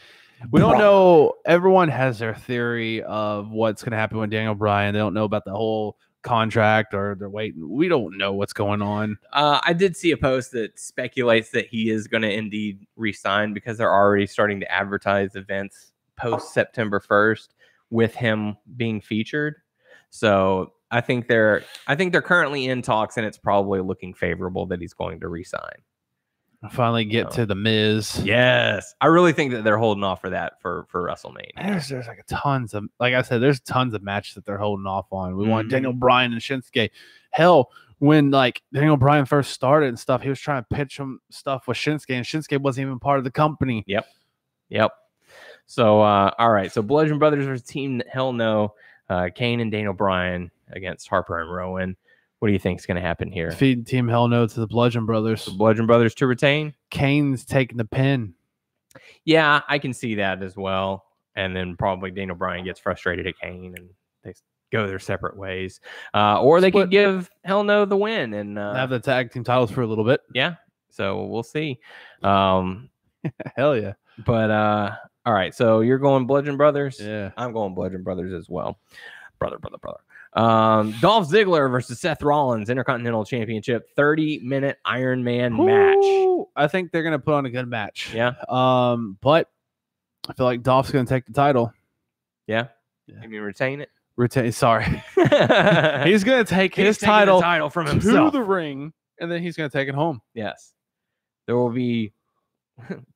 we don't know. Everyone has their theory of what's going to happen with Daniel Bryan. They don't know about the whole contract, or they're waiting. We don't know what's going on. I did see a post that speculates that he is going to indeed resign because they're already starting to advertise events post September 1st with him being featured. So I think they're currently in talks, and it's probably looking favorable that he's going to resign. Finally get to the Miz. Yes. I really think that they're holding off for that for WrestleMania. There's like tons of, like I said, there's tons of matches that they're holding off on. We want Daniel Bryan and Shinsuke. Hell, when like Daniel Bryan first started and stuff, he was trying to pitch some stuff with Shinsuke, and Shinsuke wasn't even part of the company. Yep. So, all right. So Bludgeon Brothers versus Team Hell No. Kane and Daniel Bryan against Harper and Rowan. What do you think is going to happen here? Feed Team Hell No to the Bludgeon Brothers. The Bludgeon Brothers to retain. Kane's taking the pin. Yeah, I can see that as well. And then probably Daniel Bryan gets frustrated at Kane and they go their separate ways. Or they could give Hell No the win and have the tag team titles for a little bit. Yeah. So we'll see. Hell yeah. But all right. So you're going Bludgeon Brothers? Yeah. I'm going Bludgeon Brothers as well. Brother. Dolph Ziggler versus Seth Rollins Intercontinental Championship 30-minute Iron Man match. I think they're gonna put on a good match. Yeah. But I feel like Dolph's gonna take the title. Yeah. You mean retain it? Sorry. He's gonna take his title from himself to the ring, and then he's gonna take it home. Yes. There will be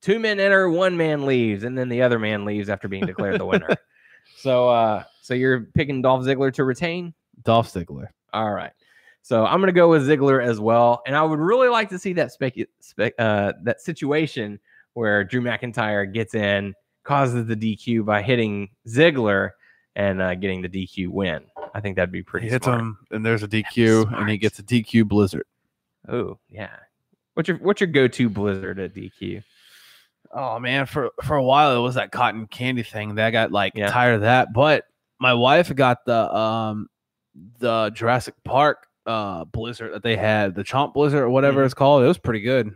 2 men enter, 1 man leaves, and then the other man leaves after being declared the winner. So you're picking Dolph Ziggler to retain? Dolph Ziggler. All right. So I'm going to go with Ziggler as well. And I would really like to see that that situation where Drew McIntyre gets in, causes the DQ by hitting Ziggler and getting the DQ win. I think that'd be pretty smart. Hits him, and there's a DQ, and he gets a DQ blizzard. Oh, yeah. What's your go-to Blizzard at DQ? Oh man, for a while it was that cotton candy thing that I got tired of that. But my wife got the Jurassic Park Blizzard that they had, the Chomp Blizzard or whatever it's called. It was pretty good.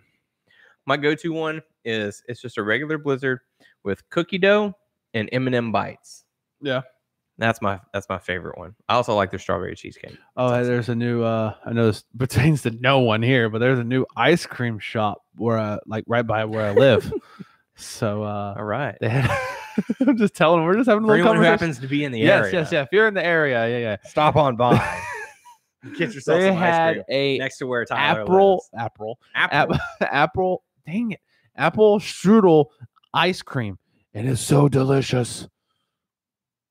My go-to one is it's just a regular Blizzard with cookie dough and M&M bites. Yeah. That's my favorite one. I also like their strawberry cheesecake. Oh, there's a new I know this pertains to no one here, but there's a new ice cream shop where right by where I live. So all right. They had I'm just telling them we're just having a little conversation. Who happens to be in the area. Yes. If you're in the area, yeah. Stop on by. Get yourself some ice cream next to where Tyler lives. Apple. Dang it. Apple strudel ice cream. It is so delicious.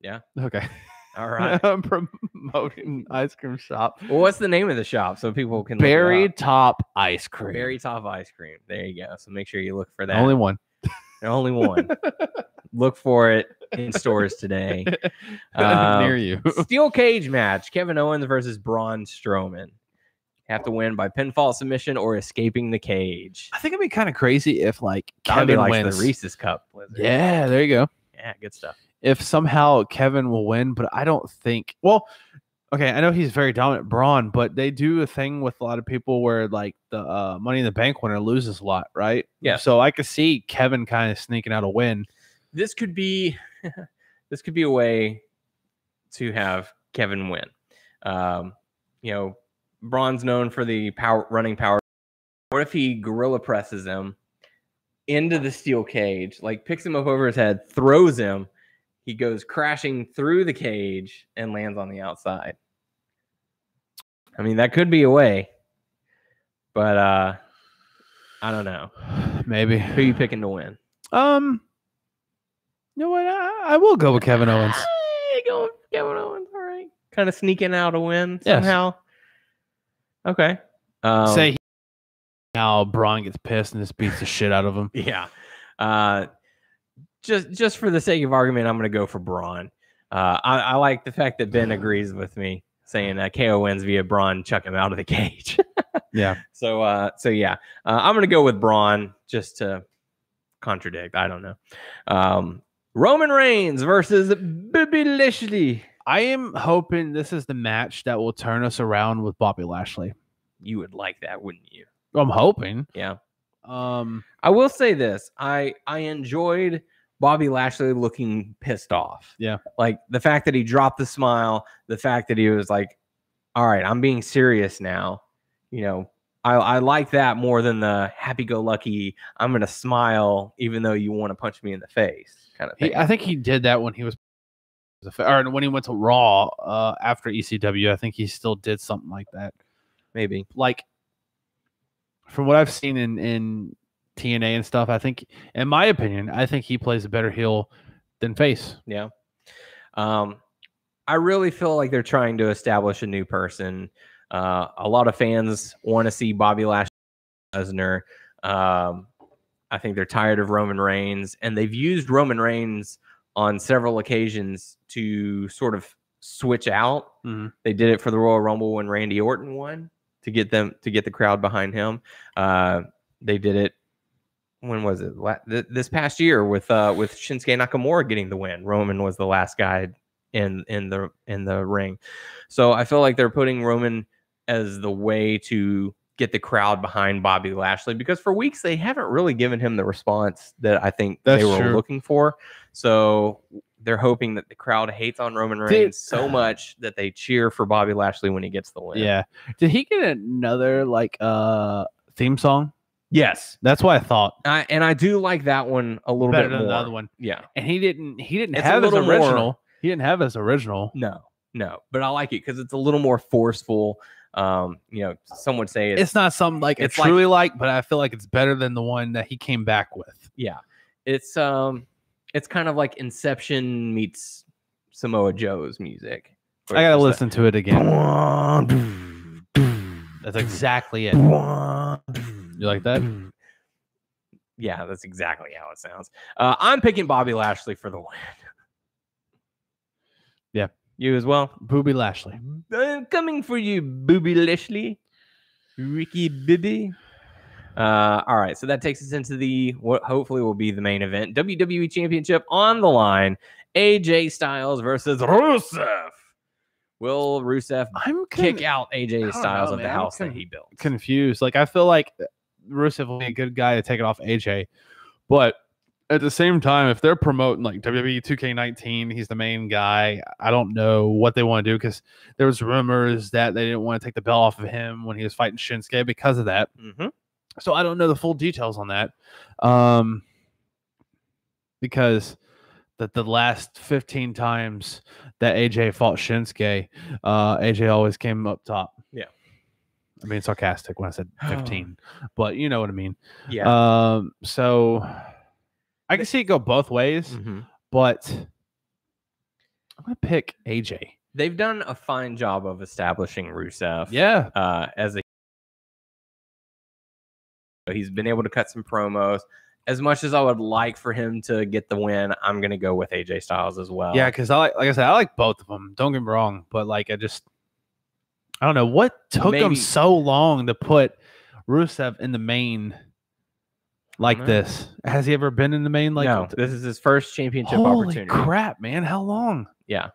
Yeah. Okay. All right. I'm promoting ice cream shop. Well, what's the name of the shop so people can Berry Top Ice Cream. Berry Top Ice Cream. There you go. So make sure you look for that. Only one. Only one. Look for it in stores today. Near you. Steel cage match. Kevin Owens versus Braun Strowman. Have to win by pinfall submission or escaping the cage. I think it'd be kind of crazy if Kevin wins the Reese's Cup Blizzard. Yeah, there you go. Yeah, good stuff. If somehow Kevin will win, but I don't think. Well, okay, I know he's very dominant, Braun, but they do a thing with a lot of people where the Money in the Bank winner loses a lot, right? Yeah. So I could see Kevin kind of sneaking out a win. This could be a way to have Kevin win. Braun's known for the running power. What if he gorilla presses him into the steel cage, picks him up over his head, throws him, he goes crashing through the cage and lands on the outside? I mean, that could be a way, but I don't know. Maybe. Who are you picking to win? You know what? I will go with Kevin Owens. Go with Kevin Owens. All right. Kind of sneaking out a win somehow. Yes. Okay. Say how Braun gets pissed and just beats the shit out of him. Yeah. Just for the sake of argument, I'm going to go for Braun. I like the fact that Ben agrees with me, saying KO wins via Braun chuck him out of the cage. Yeah. So yeah, I'm going to go with Braun just to contradict. I don't know. Roman Reigns versus Bobby Lashley. I am hoping this is the match that will turn us around with Bobby Lashley. You would like that, wouldn't you? I'm hoping. Yeah. I will say this. I enjoyed Bobby Lashley looking pissed off. Yeah. The fact that he dropped the smile, the fact that he was like, all right, I'm being serious now. I like that more than the happy-go-lucky, I'm going to smile even though you want to punch me in the face kind of thing. I think he did that when he was or when he went to Raw after ECW. I think he still did something like that. Maybe. From what I've seen in TNA and stuff, I think, in my opinion, I think he plays a better heel than face. Yeah. I really feel like they're trying to establish a new person. A lot of fans want to see Bobby Lashley Lesnar. I think they're tired of Roman Reigns, and they've used Roman Reigns on several occasions to sort of switch out. Mm-hmm. They did it for the Royal Rumble when Randy Orton won to get the crowd behind him. They did it. When was it? This past year with Shinsuke Nakamura getting the win. Roman was the last guy in the ring. So I feel like they're putting Roman as the way to get the crowd behind Bobby Lashley, because for weeks they haven't really given him the response that I think they were looking for. So they're hoping that the crowd hates on Roman Reigns so much that they cheer for Bobby Lashley when he gets the win. Yeah. Did he get another theme song? Yes, that's what I thought. And I do like that one a little better bit than more. the other one. Yeah, and he didn't have his original. He didn't have his original. No, but I like it because it's a little more forceful. Some would say it's not something it's truly but I feel like it's better than the one that he came back with. Yeah, it's kind of like Inception meets Samoa Joe's music. I gotta listen to it again. That's exactly it. You like that? Yeah, that's exactly how it sounds. I'm picking Bobby Lashley for the win. Yeah. You as well? Booby Lashley. Coming for you, Booby Lashley. Ricky Bibby. All right, so that takes us into what hopefully will be the main event. WWE Championship on the line. AJ Styles versus Rusev. Will Rusev kick out AJ Styles of the house that he built? Confused. Like, I feel like Rusev will be a good guy to take it off AJ. But at the same time, if they're promoting like WWE 2K19, he's the main guy. I don't know what they want to do because there was rumors that they didn't want to take the belt off of him when he was fighting Shinsuke because of that. So I don't know the full details on that. Because the last 15 times that AJ fought Shinsuke, AJ always came up top. Yeah. I mean, sarcastic when I said 15, but you know what I mean. Yeah. So I can see it go both ways, but I'm going to pick AJ. They've done a fine job of establishing Rusev. Yeah. He's been able to cut some promos. As much as I would like for him to get the win, I'm going to go with AJ Styles as well. Yeah, because like I said, I like both of them. Don't get me wrong, but like I don't know what took him so long to put Rusev in the main like this. Has he ever been in the main like No, this is his first championship opportunity. Holy crap, man. How long? Yeah.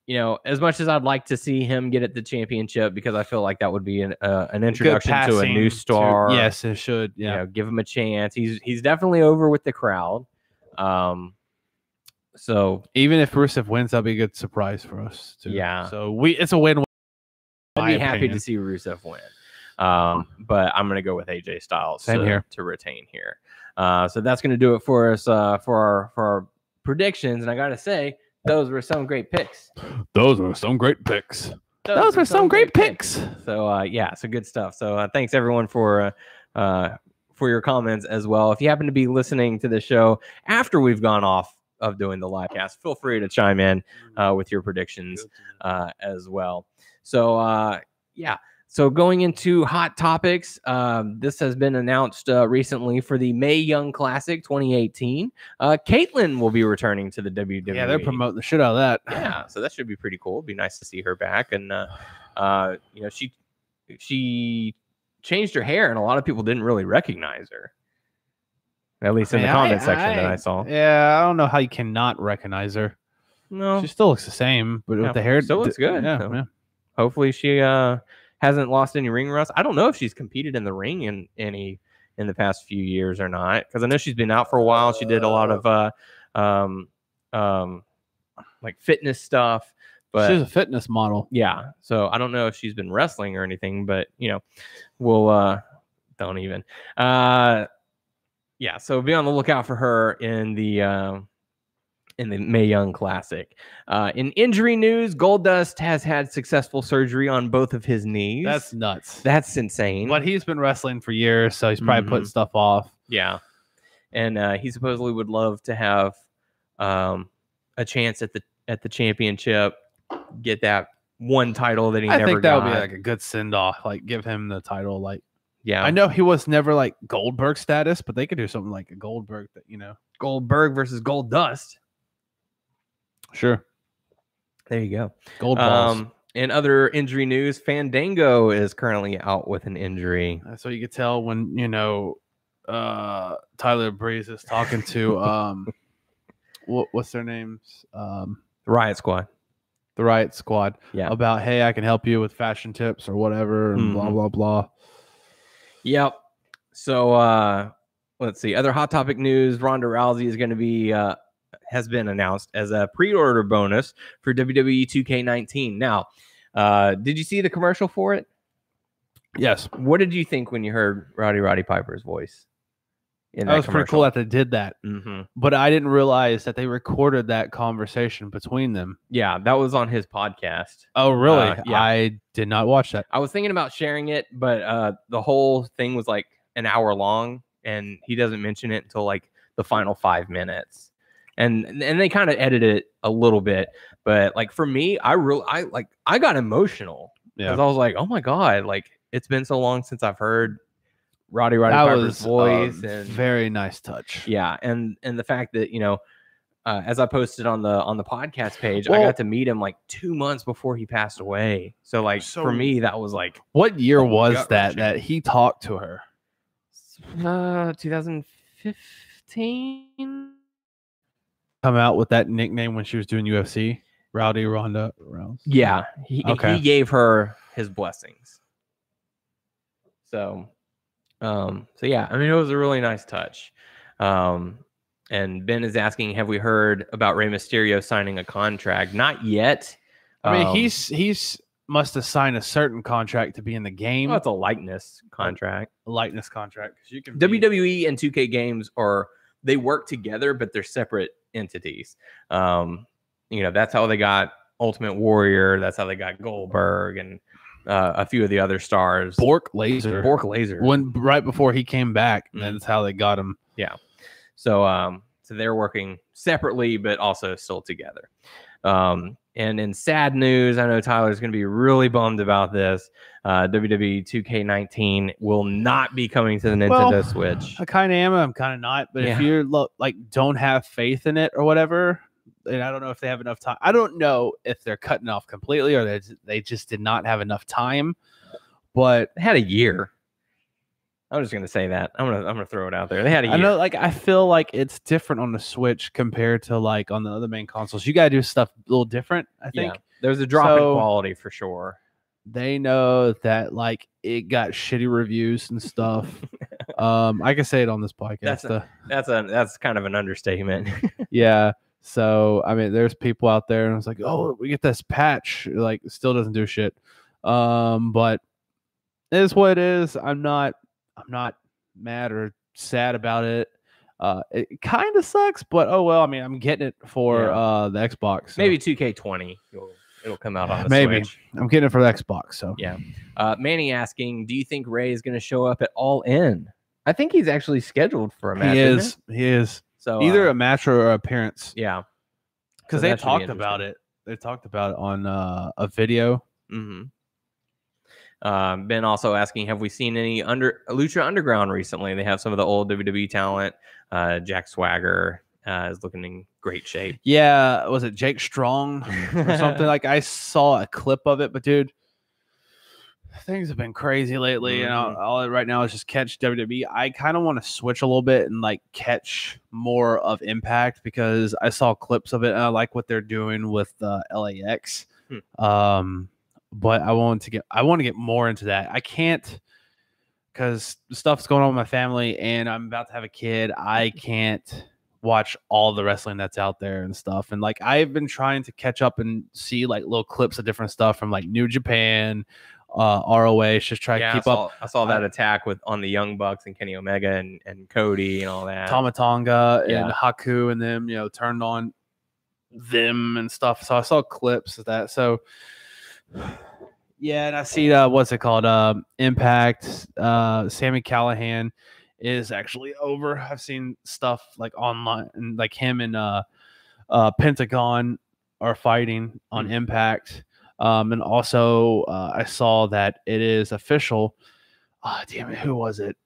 You know, as much as I'd like to see him get at the championship, because I feel like that would be an introduction to a new star. Yes, it should. Yeah, you know, give him a chance. He's definitely over with the crowd. So even if Rusev wins, that'll be a good surprise for us too. Yeah. So it's a win-win. I'd be happy to see Rusev win. But I'm going to go with AJ Styles to retain here. So that's going to do it for us for our predictions. And I got to say, those were some great picks. Those were some great picks. Those were some great picks. So yeah, so good stuff. So thanks everyone for your comments as well. If you happen to be listening to the show after we've gone off of doing the live cast, feel free to chime in with your predictions as well. So yeah. So going into hot topics, this has been announced recently for the Mae Young Classic 2018. Caitlyn will be returning to the WWE. Yeah, they're promoting the shit out of that. Yeah, so that should be pretty cool. It'd be nice to see her back. And you know, she changed her hair, and a lot of people didn't really recognize her. At least in the comment section that I saw. Yeah, I don't know how you cannot recognize her. No, she still looks the same, but with the hair, still looks good. Yeah, so hopefully she hasn't lost any ring rust. I don't know if she's competed in the ring in the past few years or not, because I know she's been out for a while. She did a lot of like fitness stuff, but she's a fitness model. Yeah, so I don't know if she's been wrestling or anything, but you know, we'll don't even. Yeah, so be on the lookout for her in the Mae Young Classic. In injury news, Goldust has had successful surgery on both of his knees. That's nuts. That's insane. But he's been wrestling for years, so he's probably putting stuff off. Yeah. And he supposedly would love to have a chance at the championship, get that one title that he never got. I think that would be like a good send-off, like give him the title. Like, yeah, I know he was never like Goldberg status, but they could do something like a Goldberg that, you know, Goldberg versus Goldust. Sure. There you go. Gold balls. In other injury news, Fandango is currently out with an injury. So you could tell when, you know, Tyler Breeze is talking to what's their names? Riot Squad. The Riot Squad. Yeah. About, hey, I can help you with fashion tips or whatever, and blah blah blah. Yep. So let's see. Other hot topic news: Ronda Rousey is going to be has been announced as a pre-order bonus for WWE 2K19. Now, did you see the commercial for it? Yes. What did you think when you heard Roddy Piper's voice? That was pretty cool that they did that. But I didn't realize that they recorded that conversation between them. Yeah, that was on his podcast. Oh, really? Yeah. I did not watch that. I was thinking about sharing it, but the whole thing was like an hour long, and he doesn't mention it until like the final 5 minutes. And they kind of edited it a little bit, but like for me, I got emotional because I was like, oh my God, like it's been so long since I've heard Roddy Piper's voice. And very nice touch. Yeah, and the fact that, you know, as I posted on the podcast page, I got to meet him like 2 months before he passed away. So like for me, that was like, what year was that he talked to her? 2015. Come out with that nickname when she was doing UFC? Rowdy Ronda Rousey. Yeah, he gave her his blessings. So yeah, I mean, it was a really nice touch. And Ben is asking, have we heard about Rey Mysterio signing a contract? Not yet. I mean, he's must have signed a certain contract to be in the game. Well, it's a likeness contract. A likeness contract. You can WWE and 2K games they work together, but they're separate entities. That's how they got Ultimate Warrior. That's how they got Goldberg and a few of the other stars. Bork Laser. When right before he came back, that's how they got him. Yeah. So they're working separately, but also still together. And in sad news, I know Tyler's going to be really bummed about this. WWE 2K19 will not be coming to the Nintendo Switch. I kind of am. I'm kind of not. But if you're don't have faith in it or whatever, and I don't know if they have enough time. I don't know if they're cutting off completely or they just did not have enough time. But they had a year. I'm just gonna say that. I'm gonna throw it out there. They had a year. I know, I feel like it's different on the Switch compared to on the other main consoles. You gotta do stuff a little different. I think there's a drop in quality for sure. They know that it got shitty reviews and stuff. I can say it on this podcast. That's kind of an understatement. Yeah. So I mean, there's people out there, and it's like, oh, we get this patch. It still doesn't do shit. But it is what it is. I'm not mad or sad about it. It kind of sucks, but oh well. I mean, I'm getting it for the Xbox. So. Maybe 2K20. It'll come out on the Maybe. Switch. I'm getting it for the Xbox. So yeah. Manny asking, do you think Ray is going to show up at All In? I think he's actually scheduled for a match. He is. So either a match or an appearance. Yeah. Because they talked about it. They talked about it on a video. Mm-hmm. Ben also asking, have we seen any Lucha Underground recently? They have some of the old WWE talent. Jack Swagger is looking in great shape. Yeah, was it Jake Strong or something? I saw a clip of it, but dude, things have been crazy lately. And all right now is just catch WWE. I kind of want to switch a little bit and catch more of Impact because I saw clips of it and I like what they're doing with LAX. But I want to get more into that. I can't because stuff's going on with my family and I'm about to have a kid. I can't watch all the wrestling that's out there and stuff. And I've been trying to catch up and see little clips of different stuff from New Japan, ROH, just try to keep up. I saw that attack on the Young Bucks and Kenny Omega and Cody and all that. Tama Tonga and Haku and them, turned on them and stuff. So I saw clips of that. So yeah, and I see what's it called? Impact. Sami Callihan is actually over. I've seen stuff online and him and Pentagon are fighting on Impact. And also I saw that it is official. Oh, damn it, who was it?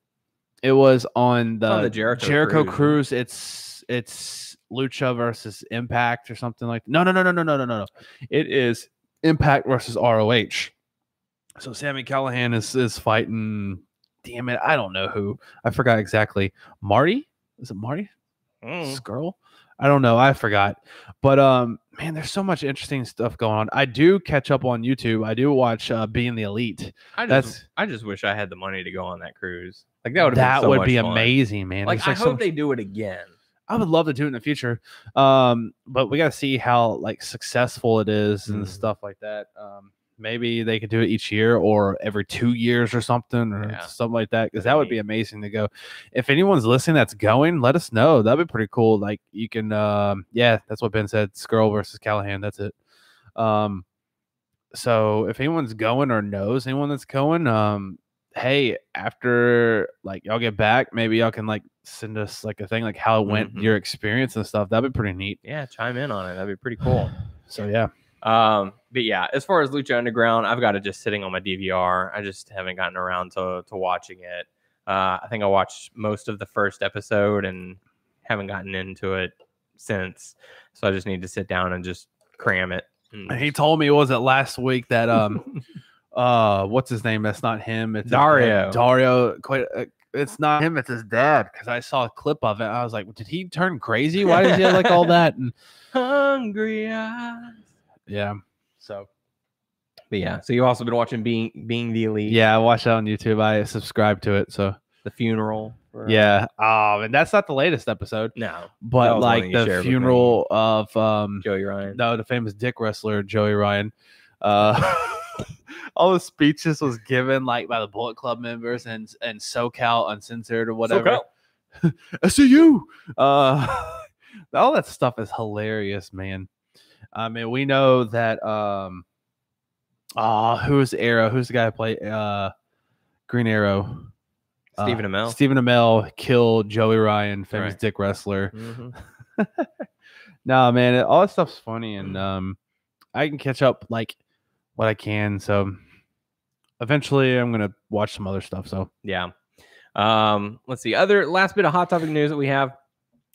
It was on the Jericho Cruise. It's Lucha versus Impact or something like that. No. It is Impact versus ROH. So Sami Callihan is fighting. Damn it, I don't know who. I forgot exactly. Marty? Is it Marty? Skrull? I don't know. I forgot. But man, there's so much interesting stuff going on. I do catch up on YouTube. I do watch Being the Elite. I just wish I had the money to go on that cruise. That would be amazing, man. I hope they do it again. I would love to do it in the future. But we got to see how successful it is and stuff like that. Maybe they could do it each year or every 2 years or something something like that. Because that would be amazing to go. If anyone's listening that's going, let us know. That'd be pretty cool. You can, that's what Ben said. Skrull versus Callahan. That's it. So if anyone's going or knows anyone that's going, hey, after y'all get back, maybe y'all can send us a thing how it went, your experience and stuff. That'd be pretty neat. Yeah, chime in on it. That'd be pretty cool. So yeah. But yeah, as far as Lucha Underground, I've got it just sitting on my DVR. I just haven't gotten around to watching it. I think I watched most of the first episode and haven't gotten into it since. So I just need to sit down and just cram it. He told me, was it last week that what's his name? That's not him. It's Dario. Dario. it's not him, it's his dad. Because I saw a clip of it. I was like, did he turn crazy? Why does he have like all that? And hungry eyes. Yeah. So. But yeah. So you've also been watching Being the Elite. Yeah, I watched that on YouTube. I subscribed to it. So the funeral. Yeah. And that's not the latest episode. No. But like the funeral of Joey Ryan. No, the famous dick wrestler Joey Ryan. All the speeches was given like by the Bullet Club members and SoCal Uncensored or whatever. I see you. All that stuff is hilarious, man. I mean, we know that who's Arrow? Who's the guy who played Green Arrow? Stephen Amell. Stephen Amell killed Joey Ryan, famous dick wrestler. Mm-hmm. No, man, all that stuff's funny, and I can catch up like what I can. So eventually, I'm gonna watch some other stuff. So yeah. Let's see. Last bit of hot topic news that we have,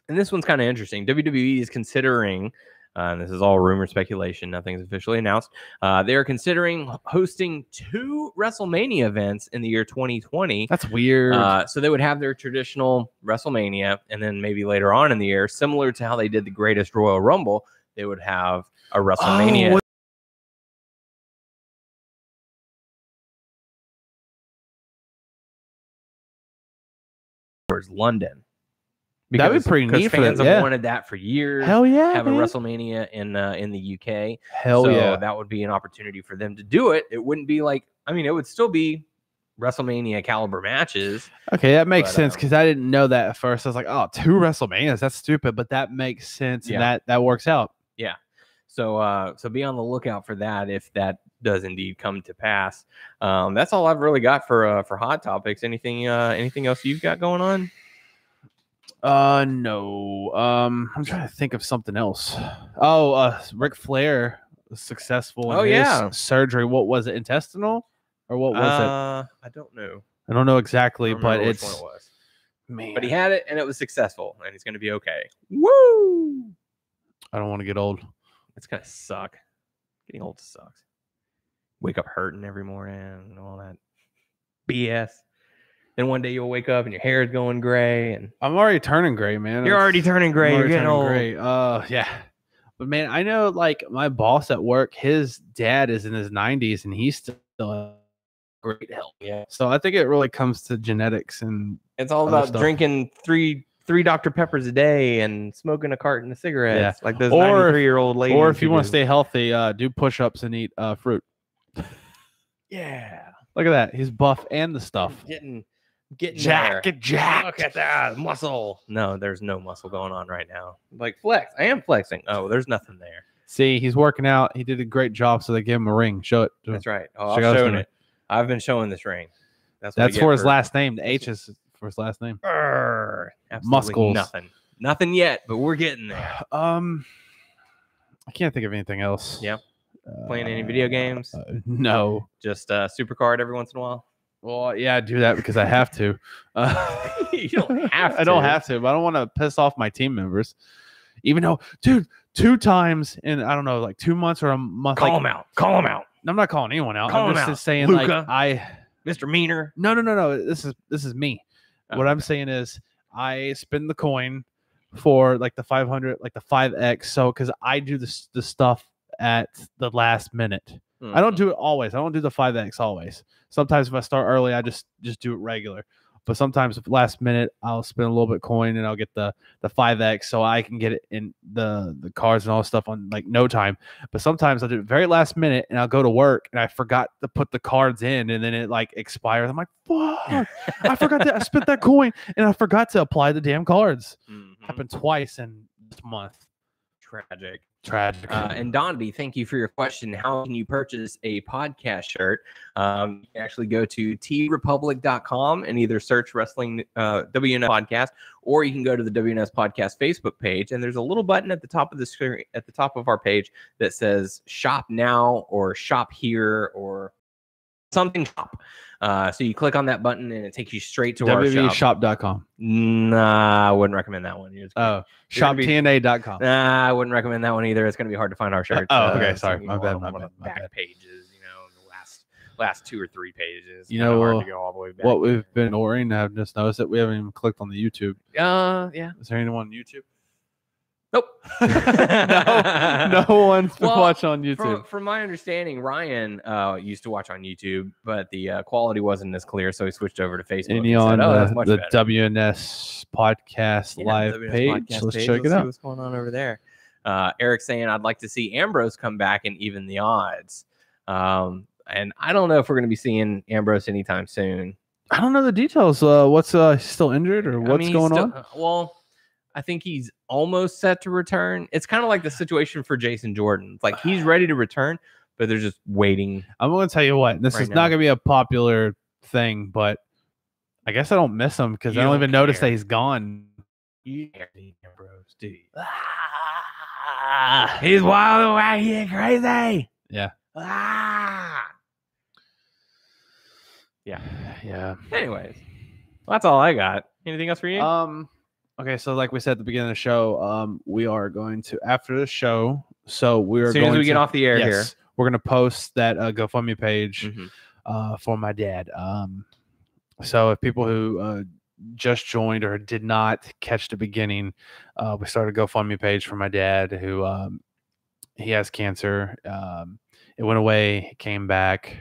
and this one's kind of interesting. WWE is considering. And this is all rumor speculation. Nothing's officially announced. They are considering hosting 2 WrestleMania events in the year 2020. That's weird. So they would have their traditional WrestleMania, and then maybe later on in the year, similar to how they did the Greatest Royal Rumble, they would have a WrestleMania. London. That'd be pretty neat. Fans have wanted that for years. Hell yeah, have a WrestleMania in the UK. Hell yeah, that would be an opportunity for them to do it. It wouldn't be like, I mean, it would still be WrestleMania caliber matches. Okay, that makes sense because I didn't know that at first. I was like, oh, 2 WrestleManias, that's stupid, but that makes sense. Yeah. And that works out. Yeah. So be on the lookout for that if that does indeed come to pass. That's all I've really got for hot topics. Anything else you've got going on? No. I'm trying to think of something else. Ric Flair was successful in his surgery. What was it? Intestinal? Or what was it? I don't know. I don't know exactly, but which one it was. Man. But he had it and it was successful and he's gonna be okay. Woo! I don't want to get old. It's gonna suck. Getting old sucks. Wake up hurting every morning and all that BS. Then one day you'll wake up and your hair is going gray. And I'm already turning gray, man. You're already turning gray. You're getting old. Gray. Yeah. But man, I know like my boss at work, his dad is in his 90s and he's still in great health. Yeah. So I think it really comes to genetics, and it's all about drinking three Dr. Peppers a day and smoking a carton of cigarettes, like those 93-year-old ladies. Or if you want to stay healthy, do push-ups and eat fruit. Yeah. Look at that. He's buff and the stuff. Getting jacked. Get jacked. Look at that muscle. No, there's no muscle going on right now. Like flex. I am flexing. Oh, there's nothing there. See, he's working out. He did a great job, so they gave him a ring. Show it. That's right. Oh, I've shown it. I've been showing this ring. That's for his last name. The H is for his last name. Muscles. Nothing yet, but we're getting there. I can't think of anything else. Yeah. Playing any video games? No. Just Supercard every once in a while? Well, yeah, I do that because I have to. You don't have to. I don't have to, but I don't want to piss off my team members. Even though, dude, 2 times in, I don't know, like 2 months or a month. Call them out. Call them out. I'm not calling anyone out. I'm just saying, Luca, like, Mr. Meaner. No. This is me. Oh, what I'm saying is I spend the coin for like the 500, like the 5X. So, because I do the stuff at the last minute. I don't do it always. I don't do the 5X always. Sometimes if I start early, I just do it regular. But sometimes last minute, I'll spend a little bit coin and I'll get the 5X so I can get it in the cards and all this stuff on like no time. But sometimes I'll do it very last minute and I'll go to work and I forgot to put the cards in and then it like expires. I'm like, fuck, I forgot that I spent that coin and I forgot to apply the damn cards. Happened twice in this month. Tragic. And Dondi, thank you for your question. How can you purchase a podcast shirt? You can actually go to tpublic.com and either search Wrestling WNS Podcast, or you can go to the WNS Podcast Facebook page. And there's a little button at the top of the screen, at the top of our page, that says Shop Now or Shop Here or something shop. So you click on that button and it takes you straight to our shop. www.shop.com. Nah, I wouldn't recommend that one. Shoptna.com. Nah, I wouldn't recommend that one either. It's going to be hard to find our shirts. Okay, sorry. My bad. Back pages, the last 2 or 3 pages. You know, hard to go all the way back. What we've been ignoring, I've just noticed that we haven't even clicked on the YouTube. Yeah. Is there anyone on YouTube? Nope. no one to watch on YouTube. From my understanding, Ryan used to watch on YouTube, but the quality wasn't as clear, so he switched over to Facebook. And on the WNS podcast live WNS page. Podcast Let's page. check it See out. what's going on over there. Eric saying, I'd like to see Ambrose come back and even the odds. And I don't know if we're going to be seeing Ambrose anytime soon. I don't know the details. What's still injured or what's going on? Well, I think he's almost set to return. It's kind of like the situation for Jason Jordan. It's like he's ready to return, but they're just waiting. I'm going to tell you what. This is not going to be a popular thing, but I guess I don't miss him because I don't even notice that he's gone. You Ambrose, dude. He's wild and wacky and crazy. Yeah. Yeah. Anyways, well, that's all I got. Anything else for you? Okay, so like we said at the beginning of the show, we are going to after the show. So we're as soon as we get off the air here, we're going to post that GoFundMe page for my dad. So if people who just joined or did not catch the beginning, we started a GoFundMe page for my dad who he has cancer. It went away, it came back,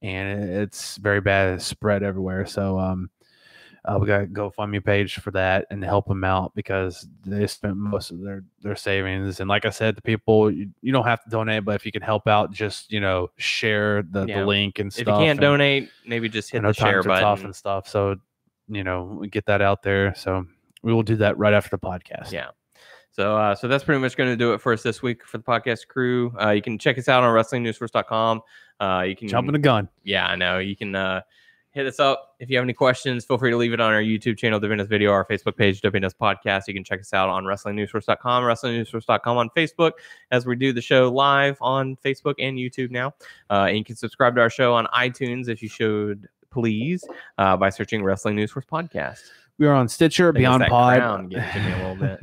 and it's very bad. It's spread everywhere. So we got a GoFundMe page for that and to help them out because they spent most of their savings. And like I said, the people, you don't have to donate, but if you can help out, just, share the link and stuff. If you can't donate, maybe just hit the share button. Tough and stuff. So, we get that out there. So we will do that right after the podcast. Yeah. So that's pretty much going to do it for us this week for the podcast crew. You can check us out on WrestlingNewsSource.com. You can jump in the gun. Yeah, I know. You can hit us up. If you have any questions, feel free to leave it on our YouTube channel, WNS Video, our Facebook page, WNS Podcast. You can check us out on WrestlingNewsSource.com, WrestlingNewsSource.com on Facebook, as we do the show live on Facebook and YouTube now. And you can subscribe to our show on iTunes if you should, please, by searching Wrestling News Source Podcast. We are on Stitcher, Beyond Pod. Getting to me a little bit.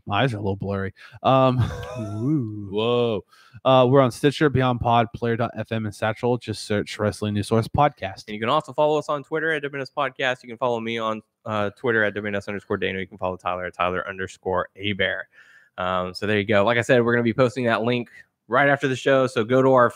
My eyes are a little blurry. Whoa. We're on Stitcher, Beyond Pod, Player.fm, and Satchel. Just search Wrestling News Source Podcast. And you can also follow us on Twitter at WNS Podcast. You can follow me on Twitter at WNS_Dano. You can follow Tyler at Tyler_Abear. So there you go. Like I said, we're going to be posting that link right after the show. So go to our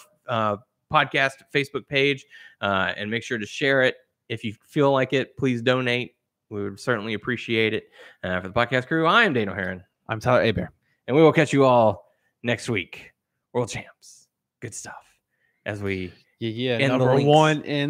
podcast Facebook page and make sure to share it. If you feel like it, please donate. We would certainly appreciate it. For the podcast crew, I am Dano Heron. I'm Tyler Abear. And we will catch you all next week. World champs. Good stuff. As we number one in